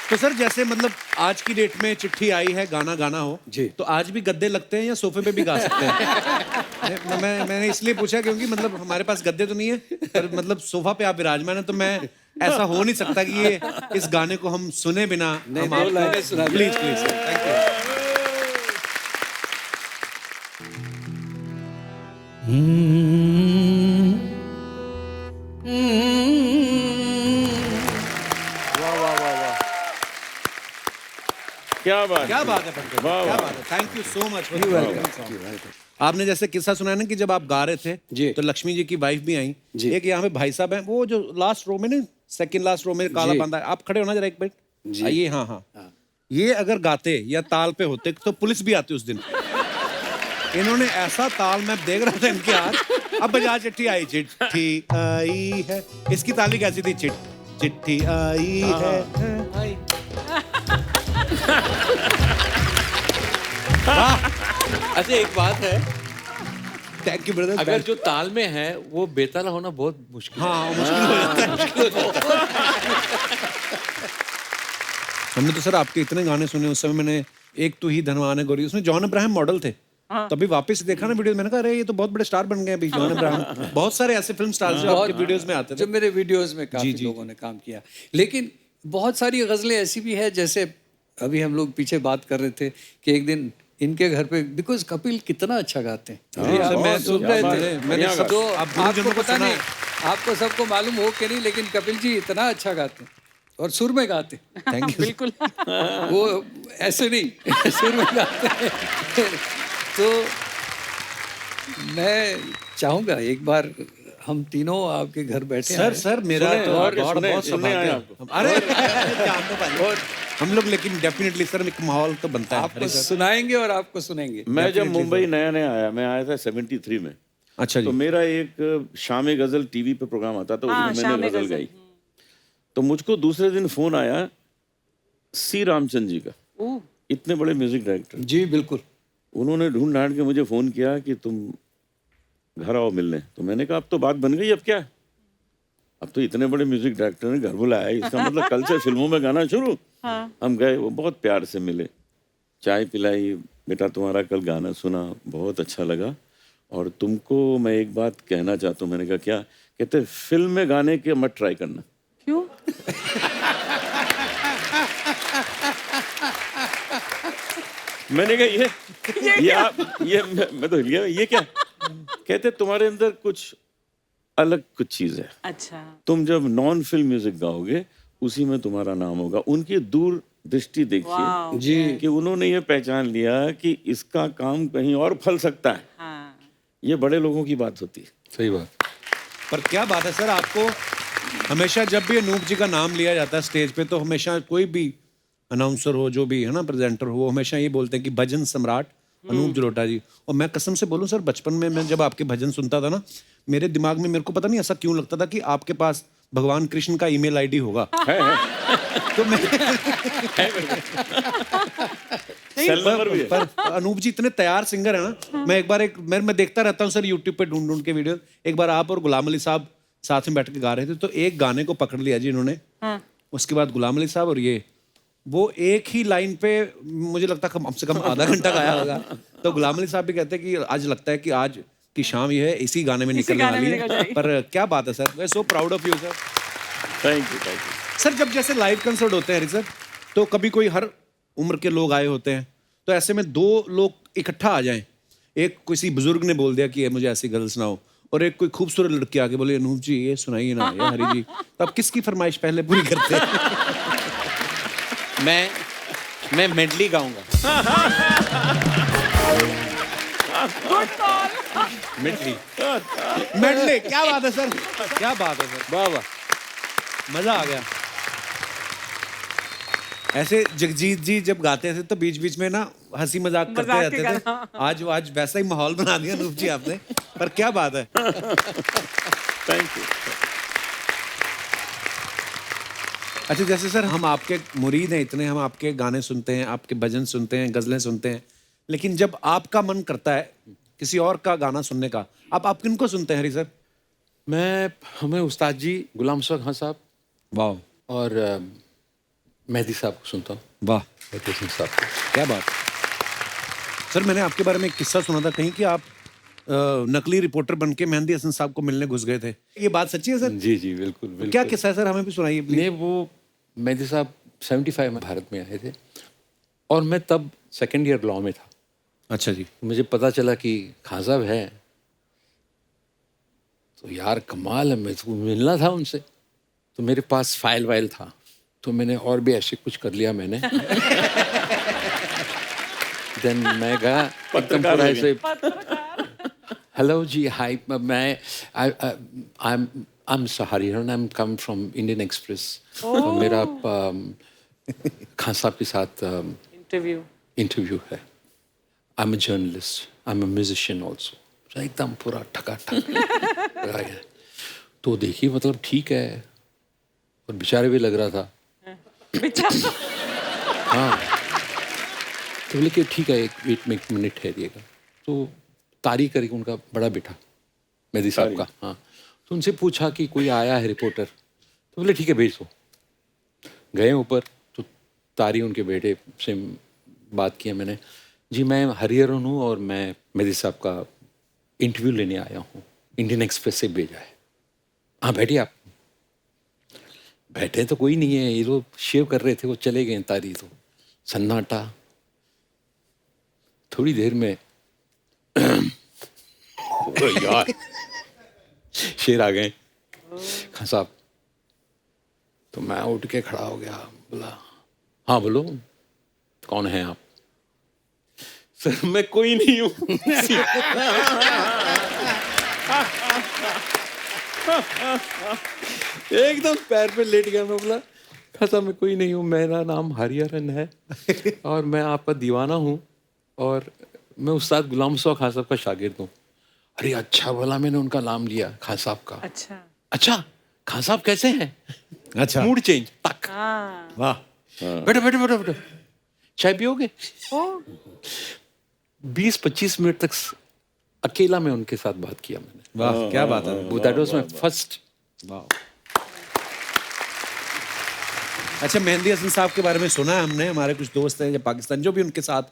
तो सर जैसे मतलब आज की डेट में चिट्ठी आई है, गाना गाना हो जी। तो आज भी गद्दे लगते हैं या सोफे पे भी गा सकते हैं? मैंने इसलिए पूछा क्योंकि मतलब हमारे पास गद्दे तो नहीं है, पर मतलब सोफा पे आप विराजमान है, तो मैं ऐसा हो नहीं सकता कि ये इस गाने को हम सुने बिना हम दो लाइनें सुना दो। Please please sir, thank you. क्या बात क्या बात है पंकज, वाह, क्या वाह। बात है, थैंक यू सो मच। आपने जैसे किस्सा सुनाया ना कि जब आप गा रहे थे जी। तो लक्ष्मी जी की वाइफ भी आई, जी। एक यहाँ पे भाई साहब हैं, वो जो लास्ट रो में ना, सेकंड लास्ट रो में काला जी। बांधा है, आप खड़े होना जरा एक मिनट, जी। आइए। हाँ हाँ, ये अगर गाते या ताल पे होते तो पुलिस भी आती उस दिन। इन्होंने ऐसा ताल मैं देख रहा था इनके हाथ। अब बजा चिट्ठी आई, चिट्ठी आई है, इसकी ताली कैसी थी? चिट्ठी आई है। अच्छा एक बात है, थैंक यू ब्रदर। अगर जो ताल में है वो बेताला होना बहुत मुश्किल है। हाँ मुश्किल हो जाता है। हमने तो सर आपके इतने गाने सुने उस समय, मैंने एक तो ही धनवान है गोरी, उसमें जॉन अब्राहम मॉडल थे। तभी वापस देखा ना वीडियो, मैंने कहा अरे ये तो बहुत बड़े स्टार बन गए अभी जॉन अब्राहम। बहुत सारे ऐसे फिल्म स्टार्स जो आपके वीडियोस में आते थे। जो मेरे वीडियोस में काफी लोगों ने काम किया, लेकिन बहुत सारी गजलें ऐसी भी है, जैसे अभी हम लोग पीछे बात कर रहे थे कि एक दिन इनके घर पे, बिकॉज कपिल कितना अच्छा गाते हैं। सर, मैं आप सुन रहे थे, मैंने सब तो आप आपको पता नहीं, आपको सबको मालूम हो कि नहीं, लेकिन कपिल जी इतना अच्छा गाते हैं और सुर में गाते हैं। Thank you. बिल्कुल। वो ऐसे नहीं, सुर में गाते हैं। तो मैं चाहूंगा एक बार हम तीनों आपके घर बैठे सर सर मेरा तो और बहुत सुने, बहुत सुनने आए आपको। अरे जान दो भाई। और हम लोग लेकिन डेफिनेटली सर एक माहौल तो बनता है। आपको सुनाएंगे और आपको सुनेंगे। मैं जब मुंबई नया नया आया, मैं आया था 73 में। अच्छा तो जी। मेरा एक शाम गजल टीवी पे प्रोग्राम आता था, उसमें मैंने गजल गाई। तो मुझको दूसरे दिन फोन आया सी रामचंद्र जी का, इतने बड़े म्यूजिक डायरेक्टर। जी बिल्कुल। उन्होंने ढूंढ ढांड के मुझे फोन किया कि तुम घर आओ मिलने। तो मैंने कहा अब तो बात बन गई, अब क्या, अब तो इतने बड़े म्यूजिक डायरेक्टर ने घर बुलाया है, इसका मतलब कल से फिल्मों में गाना शुरू। हम गए, वो बहुत प्यार से मिले, चाय पिलाई, बेटा तुम्हारा कल गाना सुना, बहुत अच्छा लगा। और तुमको मैं एक बात कहना चाहता हूँ। मैंने कहा क्या? कहते फिल्म में गाने के मत ट्राई करना। क्यों? मैंने कहा ये आप ये मैं तो हिल गया, ये क्या? कहते तुम्हारे अंदर कुछ अलग कुछ चीज है। अच्छा। तुम जब नॉन फिल्म म्यूजिक गाओगे उसी में तुम्हारा नाम होगा। उनकी दूर दृष्टि देखिए जी कि उन्होंने ये पहचान लिया कि इसका काम कहीं और फल सकता है। हाँ। ये बड़े लोगों की बात होती है। सही बात। पर क्या बात है सर, आपको हमेशा जब भी अनूप जी का नाम लिया जाता है स्टेज पे, तो हमेशा कोई भी अनाउंसर हो, जो भी है ना, प्रेजेंटर हो, वो हमेशा ये बोलते हैं कि भजन सम्राट अनूप जलोटा जी। और मैं कसम से बोलूं सर, बचपन में मैं जब आपके भजन सुनता था ना, मेरे दिमाग में मेरे को पता नहीं ऐसा क्यों लगता था कि आपके पास भगवान कृष्ण का ईमेल आईडी होगा। तो मैं सेल नंबर भी है। पर अनूप जी इतने तैयार सिंगर है ना, मैं देखता रहता हूँ सर यूट्यूब पे ढूंढ ढूंढ के वीडियो। एक बार आप और गुलाम अली साहब साथ में बैठ के गा रहे थे, तो एक गाने को पकड़ लिया जी इन्होंने। उसके बाद गुलाम अली साहब और ये वो एक ही लाइन पे मुझे लगता कम से कम आधा घंटा गाया होगा। तो गुलाम अली साहब भी कहते हैं कि आज लगता है कि आज की शाम ये है इसी गाने में निकलने वाली है। पर क्या बात है sir, we are so proud of you sir. Thank you. Sir जब जैसे लाइव कंसर्ट होते हैं सर, तो कभी कोई हर उम्र के लोग आए होते हैं, तो ऐसे में दो लोग इकट्ठा आ जाएं, एक किसी बुजुर्ग ने बोल दिया कि ये मुझे ऐसी गजल सुनाओ, और एक कोई खूबसूरत लड़की आके बोले अनूप जी ये सुनाइए ना या हरी जी, तो आप किसकी फरमाइश पहले पूरी करते हैं? मैं मेडली गाऊंगा। मेडली। मेडले, क्या बात है सर, क्या बात है सर, वाह वाह, मजा आ गया। ऐसे जगजीत जी जब गाते थे तो बीच बीच में ना हंसी मजाक करते रहते थे। आज वैसा ही माहौल बना दिया अनूप जी आपने, पर क्या बात है। Thank you. अच्छा जैसे सर हम आपके मुरीद हैं इतने, हम आपके गाने सुनते हैं, आपके भजन सुनते हैं, गजलें सुनते हैं, लेकिन जब आपका मन करता है किसी और का गाना सुनने का, आप किनको सुनते हैं हरी सर? हमें उस्ताद जी गुलाम सुख खान साहब वाह, और मेहदी साहब को सुनता हूँ। वाह मेहदी हसन साहब को। क्या बात। सर मैंने आपके बारे में एक किस्सा सुना था कहीं कि आप नकली रिपोर्टर बन के मेहदी हसन साहब को मिलने घुस गए थे, ये बात सच्ची है सर? जी जी बिल्कुल बिल्कुल। क्या किस्सा है सर, हमें भी सुनाइए प्लीज। नहीं, वो मेहदी साहब 75 में भारत में आए थे और मैं तब सेकेंड ईयर लॉ में था। अच्छा जी। मुझे पता चला कि खान साहब है, तो यार कमाल है, मैं तो मिलना था उनसे। तो मेरे पास फाइल वाइल था, तो मैंने और भी ऐसे कुछ कर लिया मैंने। देन मैं गया एकदम पूरा ऐसे, हेलो जी, हाय, मैं I am Hariharan, I am come from Indian express. तो मेरा खान साहब के साथ इंटरव्यू है। I am a journalist, I am a musician also. एकदम पूरा ठकाठक लगा गया। तो देखिए मतलब ठीक है, और बेचारे भी लग रहा था। हाँ, तो बोले कि ठीक है, एक मिनट ठहरिएगा। तो तारी करके उनका बड़ा बेटा मेहदी साहब का, हाँ, तो उनसे पूछा कि कोई आया है रिपोर्टर, तो बोले ठीक है भेज दो। गए ऊपर, तो तारी उनके बेटे से बात किया मैंने, जी मैं हरिहरन हूँ और मैं मेहदी साहब का इंटरव्यू लेने आया हूँ, इंडियन एक्सप्रेस से भेजा है। हाँ बैठिए आप। बैठे तो कोई नहीं है, ये लोग शेव कर रहे थे, वो चले गए। तारी तो सन्नाटा। थोड़ी देर में यार शेर आ गए खान साहब। तो मैं उठ के खड़ा हो गया, बोला हाँ बोलो कौन है आप? सर मैं कोई नहीं हूँ। एकदम पैर पे लेट गया। मैं बोला खान साहब मैं कोई नहीं हूँ, मेरा नाम हरिहरन है और मैं आपका दीवाना हूँ और मैं उस्ताद गुलाम सुख खान साहब का शागिर्द हूँ। अरे अच्छा, बोला मैंने उनका नाम लिया खान साहब का। अच्छा खान साहब कैसे हैं? अच्छा, मूड चेंज तक। वाह, बैठो बैठो बैठो बैठो, चाय पियोगे? 20-25 मिनट तक अकेला मैं उनके साथ बात किया मैंने। वाह क्या बात है। That was my first. अच्छा, मेहदी हसन साहब के बारे में सुना है हमने, हमारे कुछ दोस्त हैं जो पाकिस्तान, जो भी उनके साथ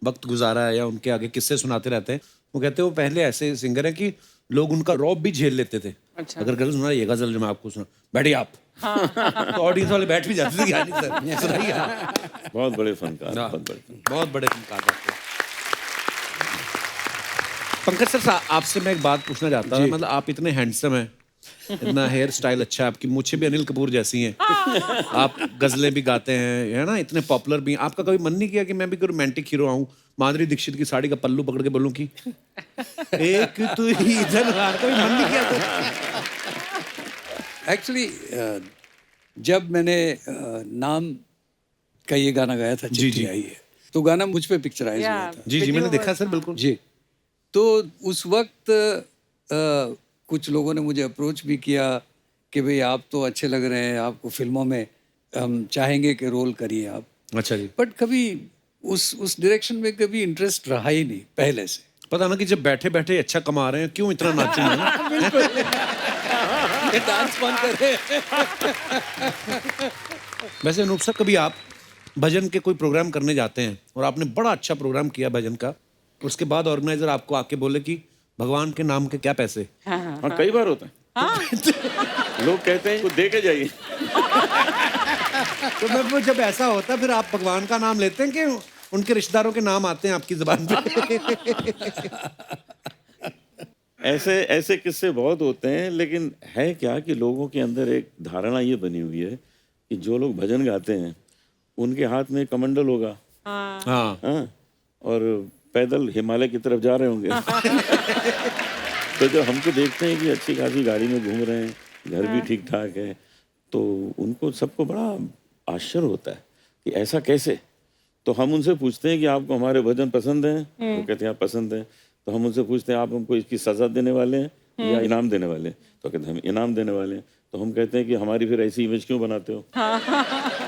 वक्त गुजारा है या उनके आगे किस्से सुनाते रहते हैं, वो कहते हैं वो पहले ऐसे सिंगर हैं कि लोग उनका रौब भी झेल लेते थे। अगर गजल सुना ये गजल जो मैं आपको सुना, बैठिए आप, तो ऑडियंस वाले बैठ भी जाते थे, यानी सर सुनाइए आप। बहुत बड़े फनकार, बहुत बड़े फनकार बात है। पंकज सर आपसे मैं एक बात पूछना चाहता हूँ, मतलब आप इतने हैंडसम हैं, इतना हेयर स्टाइल अच्छा है, आपकी मूछें भी अनिल कपूर जैसी हैं, आप गजलें भी गाते हैं, है ना, इतने पॉपुलर भी हैं। आपका कभी मन नहीं किया कि मैं भी कोई रोमांटिक हीरो आऊं, माधुरी दीक्षित की साड़ी का पल्लू पकड़ के बोलूं कि एक तू ही धनवान? कभी मन नहीं किया? एक्चुअली जब मैंने नाम का ये गाना गाया था, चिट्ठी आई है, तो गाना मुझ पे पिक्चराइज हुआ था। जी मैंने देखा सर, बिल्कुल जी। तो उस वक्त कुछ लोगों ने मुझे अप्रोच भी किया कि भाई आप तो अच्छे लग रहे हैं, आपको फिल्मों में हम चाहेंगे कि रोल करिए आप। अच्छा जी। बट कभी उस डायरेक्शन में कभी इंटरेस्ट रहा ही नहीं पहले से। पता ना कि जब बैठे बैठे अच्छा कमा रहे हैं क्यों इतना नाचूं मैं? ये डांस बंद करे। वैसे अनूप सर, कभी आप भजन के कोई प्रोग्राम करने जाते हैं और आपने बड़ा अच्छा प्रोग्राम किया भजन का, उसके बाद ऑर्गेनाइजर आपको आके बोले कि भगवान के नाम के क्या पैसे? हाँ, कई बार होता है। लोग कहते हैं कुछ दे के जाइए। तो मैं वो जब ऐसा होता है फिर आप भगवान का नाम लेते हैं कि उनके रिश्तेदारों के नाम आते हैं आपकी जुबान पे? ऐसे किस्से बहुत होते हैं, लेकिन है क्या कि लोगों के अंदर एक धारणा ये बनी हुई है कि जो लोग भजन गाते हैं उनके हाथ में कमंडल होगा। हाँ। हाँ, और पैदल हिमालय की तरफ जा रहे होंगे। तो जब हमको देखते हैं कि अच्छी खासी गाड़ी में घूम रहे हैं, घर भी ठीक ठाक है, तो उनको सबको बड़ा आश्चर्य होता है कि ऐसा कैसे। तो हम उनसे पूछते हैं कि आपको हमारे भजन पसंद हैं? वो कहते हैं आप पसंद हैं। तो हम उनसे पूछते हैं आप हमको इसकी सजा देने वाले हैं या इनाम देने वाले हैं? तो कहते हैं हम इनाम देने वाले हैं। तो हम कहते हैं कि हमारी फिर ऐसी इमेज क्यों बनाते हो?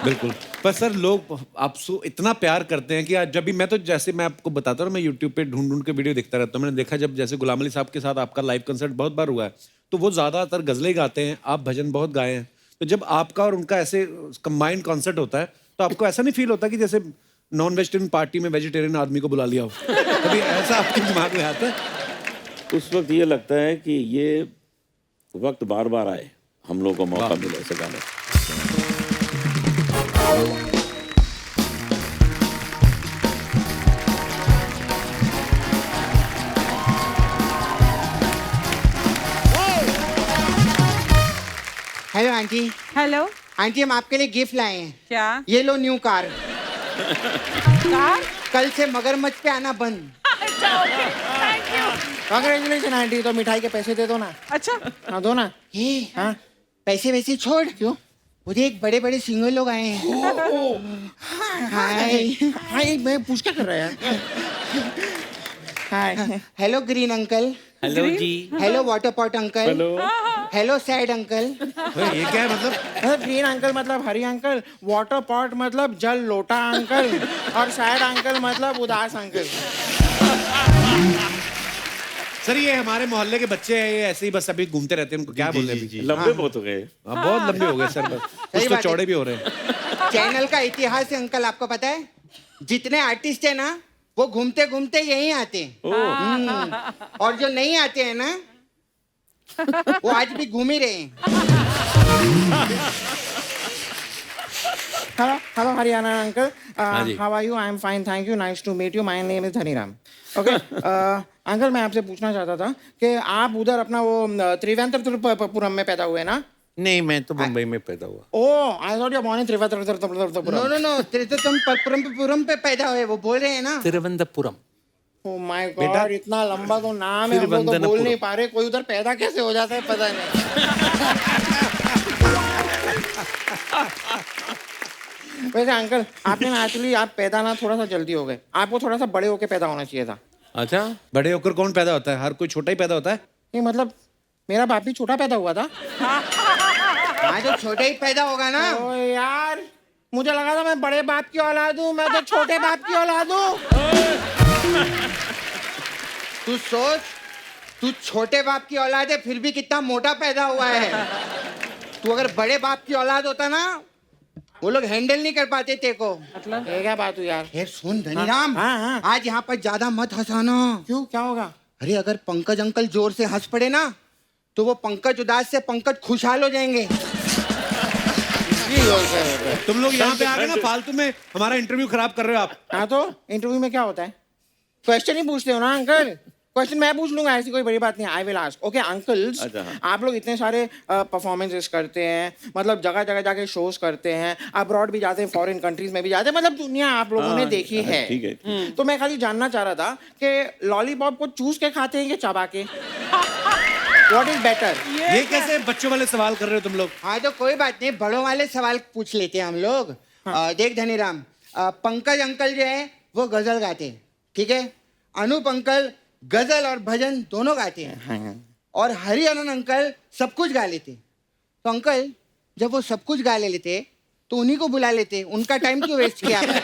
बिल्कुल। पर सर लोग आपसे इतना प्यार करते हैं कि आज जब भी मैं, तो जैसे मैं आपको बताता हूँ, मैं यूट्यूब पे ढूंढ के वीडियो देखता रहता हूँ। मैंने देखा जब जैसे गुलाम अली साहब के साथ आपका लाइव कंसर्ट बहुत बार हुआ है, तो वो ज़्यादातर गज़लें गाते हैं, आप भजन बहुत गाए हैं। तो जब आपका और उनका ऐसे कंबाइंड कॉन्सर्ट होता है तो आपको ऐसा नहीं फील होता कि जैसे नॉन वेजिटेरियन पार्टी में वेजिटेरियन आदमी को बुला लिया हो? कभी ऐसा आपके दिमाग में आता है? उस वक्त ये लगता है कि ये वक्त बार बार आए, हम लोगों को मौका मिले ऐसे गाने। Hello aunty. हेलो। आंटी हम आपके लिए गिफ्ट लाए हैं। क्या? ये लो न्यू कार। कार? कल से मगरमच्छ पे आना बंद। अच्छा, okay, thank you. Congratulation aunty. तो मिठाई के पैसे दे दो ना। अच्छा, हाँ दो ना। ये हाँ, पैसे वैसे छोड़। क्यों? मुझे एक बड़े बड़े सिंगर लोग आए हैं। हाय हाय, मैं पूछ क्या कर रहा है? Hi. Hello green uncle. Hello जी। Hello water pot uncle. Hello. Hello sad uncle. ये क्या है मतलब? ग्रीन अंकल मतलब हरी अंकल, वाटर पॉट मतलब जल लोटा अंकल, और सैड अंकल मतलब उदास अंकल। सर ये हमारे मोहल्ले के बच्चे हैं, ये ऐसे ही बस अभी घूमते रहते हैं, उनको क्या बोलने अभी? लंबे बहुत हो गए। बहुत लंबे हो गए सर, बस कुछ तो बात है। चौड़े भी हो रहे हैं। चैनल का इतिहास है अंकल, आपको पता है? जितने आर्टिस्ट है ना वो घूमते घूमते यहीं आते हैं। और जो नहीं आते हैं ना वो आज भी घूम ही रहे हैं। हेलो हरियाणा अंकल, जी। How are you? I am fine, thank you, nice to meet you, my name is Dhaniram. Okay uncle, मैं आपसे पूछना चाहता था कि आप उधर अपना वो त्रिवेंद्रपुरम में पैदा हुए ना? नहीं, मैं तो मुंबई में पैदा हुआ। Oh, I thought you were born in Trivendrapuram. No no no, Trivendrapuram पे पैदा हुए, वो बोल रहे हैं ना। तिरुवनंतपुरम। ओह माय गॉड, इतना लंबा तो नाम है, हम लोग तो बोल नहीं पा रहे। कोई उधर पैदा कैसे हो जाता है पता नहीं। वैसे अंकल, आपने ना एक्चुअली आप पैदा ना थोड़ा सा जल्दी हो गए, आपको थोड़ा सा बड़े होके पैदा होना चाहिए था। अच्छा, बड़े होकर कौन पैदा होता है? हर कोई छोटा ही पैदा होता है। नहीं मतलब मेरा बाप भी छोटा पैदा हुआ था। हाँ तो छोटे ही पैदा होगा ना। ओ यार, मुझे लगा था मैं बड़े बाप की औलाद हूँ, मैं तो छोटे बाप की औलाद हूँ। तू सोच, तू छोटे बाप की औलाद है फिर भी कितना मोटा पैदा हुआ है। तू अगर बड़े बाप की औलाद होता ना वो लोग हैंडल नहीं कर पाते तेरे को। ये क्या बात हुई यार? फिर सुन धनीराम, हाँ, हाँ। आज यहाँ पर ज्यादा मत हंसाना। क्यों, क्या होगा? अरे अगर पंकज अंकल जोर से हंस पड़े ना तो वो पंकज उदास से पंकज खुशहाल हो जाएंगे। तुम लोग यहाँ पे आ गए ना फालतू में हमारा इंटरव्यू खराब कर रहे हो आप। हाँ तो इंटरव्यू में क्या होता है? क्वेश्चन ही पूछते हो ना अंकल। क्वेश्चन मैं पूछ लूंगा, ऐसी कोई बड़ी बात नहीं। I will ask. Okay uncles, आप लोग इतने सारे परफॉर्मेंसेस करते हैं, मतलब जगह जगह जाके शोज करते हैं, अब्रॉड भी जाते हैं, फॉरेन कंट्रीज में भी जाते हैं, मतलब दुनिया आप लोगों ने देखी है। ठीक है। तो मैं खाली जानना चाह रहा था कि लॉलीपॉप को चूस के खाते हैं कि चबा के? What is better? ये कैसे बच्चों वाले सवाल कर रहे हो तुम लोग? हाँ तो कोई बात नहीं, बड़ों वाले सवाल पूछ लेते हैं हम लोग। देख धनीराम, पंकज अंकल जो है वो गजल गाते हैं, ठीक है? अनूप अंकल गजल और भजन दोनों गाते हैं, और हरिहरन अंकल सब कुछ गा लेते। तो अंकल जब वो सब कुछ गा लेते तो उन्हीं को बुला लेते, उनका टाइम क्यों वेस्ट किया आपने?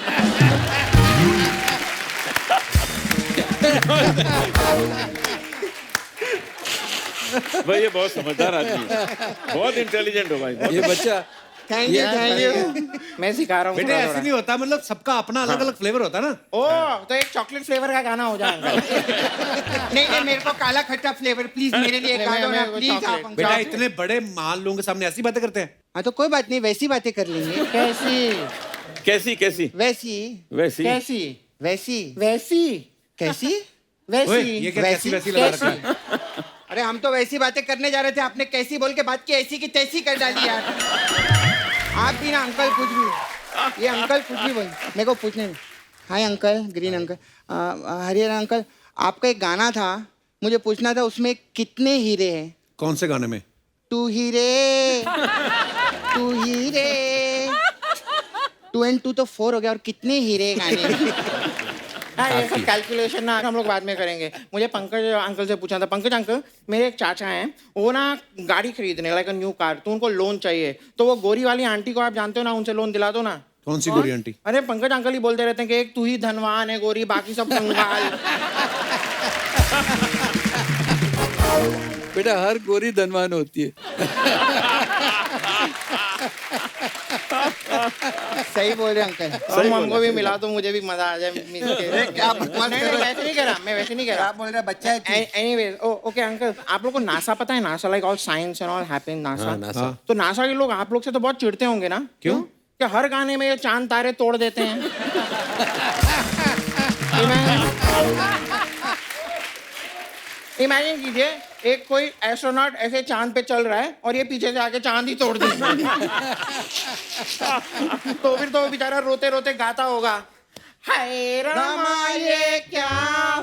भाई ये बहुत समझदार आदमी है, बहुत इंटेलिजेंट हो भाई। ये बच्चा थैंक यू। मैं सिखा रहा हूँ बेटे थोड़ा ऐसे थोड़ा। नहीं होता, मतलब सबका अपना अलग अलग फ्लेवर होता है ना। ओ तो एक चॉकलेट फ्लेवर का गाना हो जाए अंकल। नहीं नहीं, मेरे को काला खट्टा फ्लेवर प्लीज मेरे लिए गा दो ना प्लीज आप chocolate। अंकल। बेटा इतने बड़े महान लोगों के सामने ऐसी बातें करते हैं? हाँ तो कोई बात नहीं, वैसी बातें कर लेंगे। कैसी? कैसी कैसी वैसी वैसी कैसी? वैसी वैसी? कैसी ओए, वैसी? ये क्या कैसी वैसी लगा रखा है? अरे हम तो वैसी बातें करने जा रहे थे, आपने कैसी बोल के बात की, ऐसी की तैसी कर डाली यार। आप भी ना अंकल कुछ भी, ये अंकल कुछ भी बोल, मेरे को पूछने। Hi uncle, green uncle, Harihar uncle, आपका एक गाना था, मुझे पूछना था उसमें कितने हीरे हैं? कौन से गाने में? टू हीरे, टू हीरे, 2 and 2 तो 4 हो गया, और कितने हीरे गाने? हाँ ये सब कैलकुलेशन ना हम लोग बाद में करेंगे। मुझे पंकज अंकल से पूछना था। पंकज अंकल, मेरे एक चाचा हैं, वो ना गाड़ी खरीदने, लाइक अ न्यू कार, तो उनको लोन चाहिए। तो वो गोरी वाली आंटी को आप जानते हो ना, उनसे लोन दिला दो ना। कौन सी गोरी आंटी? अरे पंकज अंकल ही बोलते रहते हैं कि एक तू ही धनवान है गोरी, बाकी सब कंगाल। बेटा हर गोरी धनवान होती है। सही बोल रहे अंकल। सही हमको भी मिला तो मुझे भी मजा आ जाए मिल के। क्या बकवास नहीं कर नहीं रहे हो? वैसे नहीं कह रहा, मैं वैसे नहीं कह रहा। आप बोल रहे बच्चा है। एनीवेज ओके अंकल, आप लोग को नासा पता है? NASA like all science and all happen NASA. हाँ, NASA। तो नासा के लोग आप लोग से तो बहुत चिढ़ते होंगे ना? क्यों? कि हर गाने में ये चांद तारे तोड़ देते हैं। इमेजिन कीजिए एक कोई एस्ट्रोनॉट ऐसे चांद पे चल रहा है और ये पीछे से आके चांद ही तोड़ दे। तो फिर तो वो बेचारा रोते रोते गाता होगा, हाय रामा ये क्या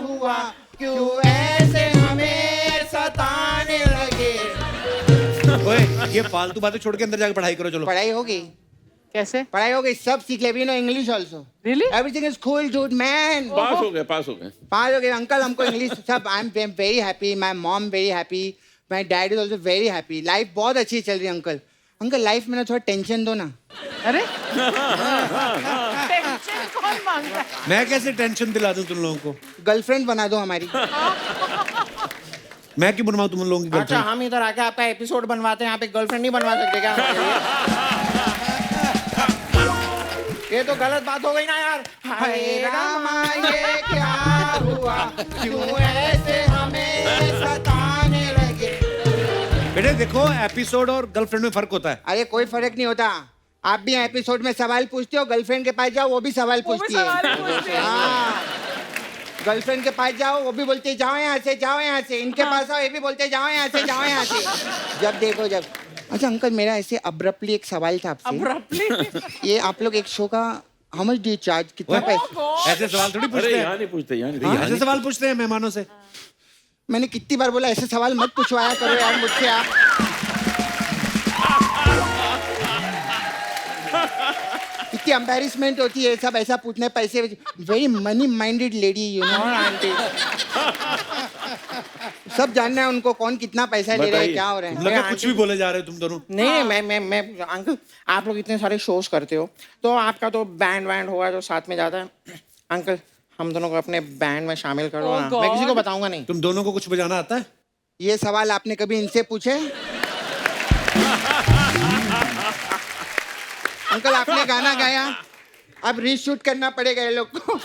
हुआ, क्यों ऐसे हमें सताने लगे। ओए ये फालतू बातें छोड़ के अंदर जाके पढ़ाई करो चलो। पढ़ाई होगी, कैसे? पढ़ाई हो गई, सब सीख ले। We know English also. Really? Everything is cool dude man. Pass हो गए पास हो गए। पास हो गए अंकल, हमको इंग्लिश सब। I am very happy, my mom very happy, my dad is also very happy. Life बहुत अच्छी चल रही है अंकल। अंकल लाइफ में ना थोड़ा टेंशन दो ना। अरे टेंशन कौन मांगता है? मैं कैसे टेंशन दिला दूं तुम लोगों को? गर्लफ्रेंड बना दो हमारी। मैं क्यों बनवाऊं तुम लोगों की अच्छा गर्लफ्रेंड? हम इधर आके आपका एपिसोड बनवाते हैं, आप एक गर्लफ्रेंड नहीं बनवा सकते क्या हमारे लिए? ये तो गलत बात हो गई ना यार। हाय रामा ये क्या हुआ, क्यों ऐसे हमें सताने लगे। बेटे देखो एपिसोड और गर्लफ्रेंड में फर्क होता है। अरे कोई फर्क नहीं होता। आप भी एपिसोड में सवाल पूछते हो, गर्लफ्रेंड के पास जाओ वो भी सवाल वो भी पूछती है। सवाल पूछते हैं। हाँ, गर्लफ्रेंड के पास जाओ वो भी बोलते जाओ यहाँ से, जाओ यहाँ से। इनके पास आओ ये भी बोलते जाओ यहाँ से, जाओ यहाँ से। जब देखो जब। अच्छा अंकल, मेरा ऐसे अब्रप्टली एक सवाल था आपसे। Abruptly? ये आप लोग एक शो का how much do you charge, कितना पैसा? ऐसे सवाल थोड़ी अरे पूछते यहाँ हैं। नहीं पूछते, यहाँ हाँ, नहीं। ऐसे सवाल पूछते हैं मेहमानों से। मैंने कितनी बार बोला ऐसे सवाल मत पूछवाया करो यार मुझसे आप। इतनी एम्बैरेसमेंट होती है सब ऐसा पूछने पैसे। Very money minded lady you know aunty. सब जानना है उनको कौन कितना पैसा ले रहा है, क्या हो रहा है। लगा कुछ भी बोले जा रहे हो तुम दोनों। नहीं मैं अंकल, आप लोग इतने सारे शोज करते हो तो आपका तो बैंड वैंड होगा जो साथ में जाता है। अंकल हम दोनों को अपने बैंड में शामिल करो Oh ना। God. मैं किसी को बताऊंगा नहीं। तुम दोनों को कुछ बजाना आता है? ये सवाल आपने कभी इनसे पूछे? अंकल आपने गाना गाया, अब रीशूट करना पड़ेगा ये लोग को।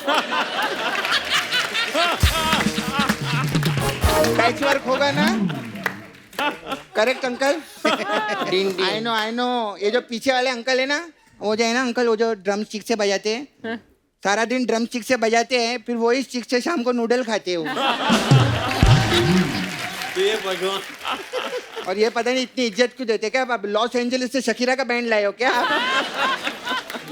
पैच वर्क होगा ना? Correct uncle? आई नो ये जो पीछे वाले अंकल है ना, वो जो है ना अंकल, वो जो ड्रम स्टिक से बजाते हैं, सारा दिन ड्रम स्टिक से बजाते हैं, फिर वही स्टिक से शाम को नूडल खाते हो। ये भगवान, और ये पता नहीं इतनी इज्जत क्यों देते, क्या आप लॉस एंजलिस से शकीरा का बैंड लाए हो क्या?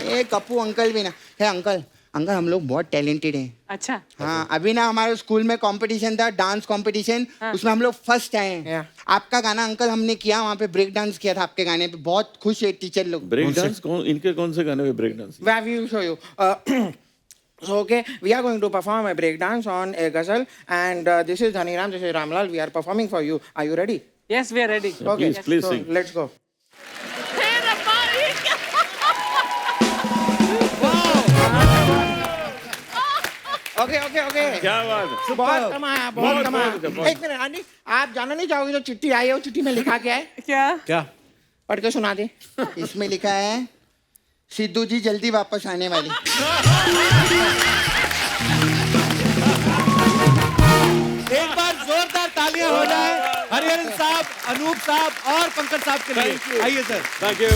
ये कप्पू अंकल भी ना है। अंकल अंकल हम लोग बहुत टैलेंटेड हैं। अच्छा, हाँ, अभी ना हमारे स्कूल में कंपटीशन था, डांस कंपटीशन, उसमें हम लोग फर्स्ट आए हैं। आपका गाना अंकल हमने किया, वहाँ पे ब्रेक डांस किया था आपके गाने पे, बहुत खुश है टीचर लोग। ब्रेक डांस इनके कौन से गाने पे break dance? I will show you. So, okay, we are going to perform a break dance on a ghazal, and this is Dhaniram, this is Ramlal. We are performing for you. Are you ready? yes, we are ready. Okay, please so sing. let's go. Okay, okay, okay. क्या बात है? बहुत कमाया, बहुत कमाया। बहुत। एक minute aunty, आप जानना नहीं चाहोगे जो चिट्ठी आई है, वो चिट्ठी में लिखा क्या है? क्या? क्या? पढ़ के सुना दे। इसमें लिखा है सिद्धू जी जल्दी वापस आने वाली। एक बार जोरदार तालियां हो जाए हरिहरन साहब, अनूप साहब और पंकज साहब के लिए। आइए सर। Thank you.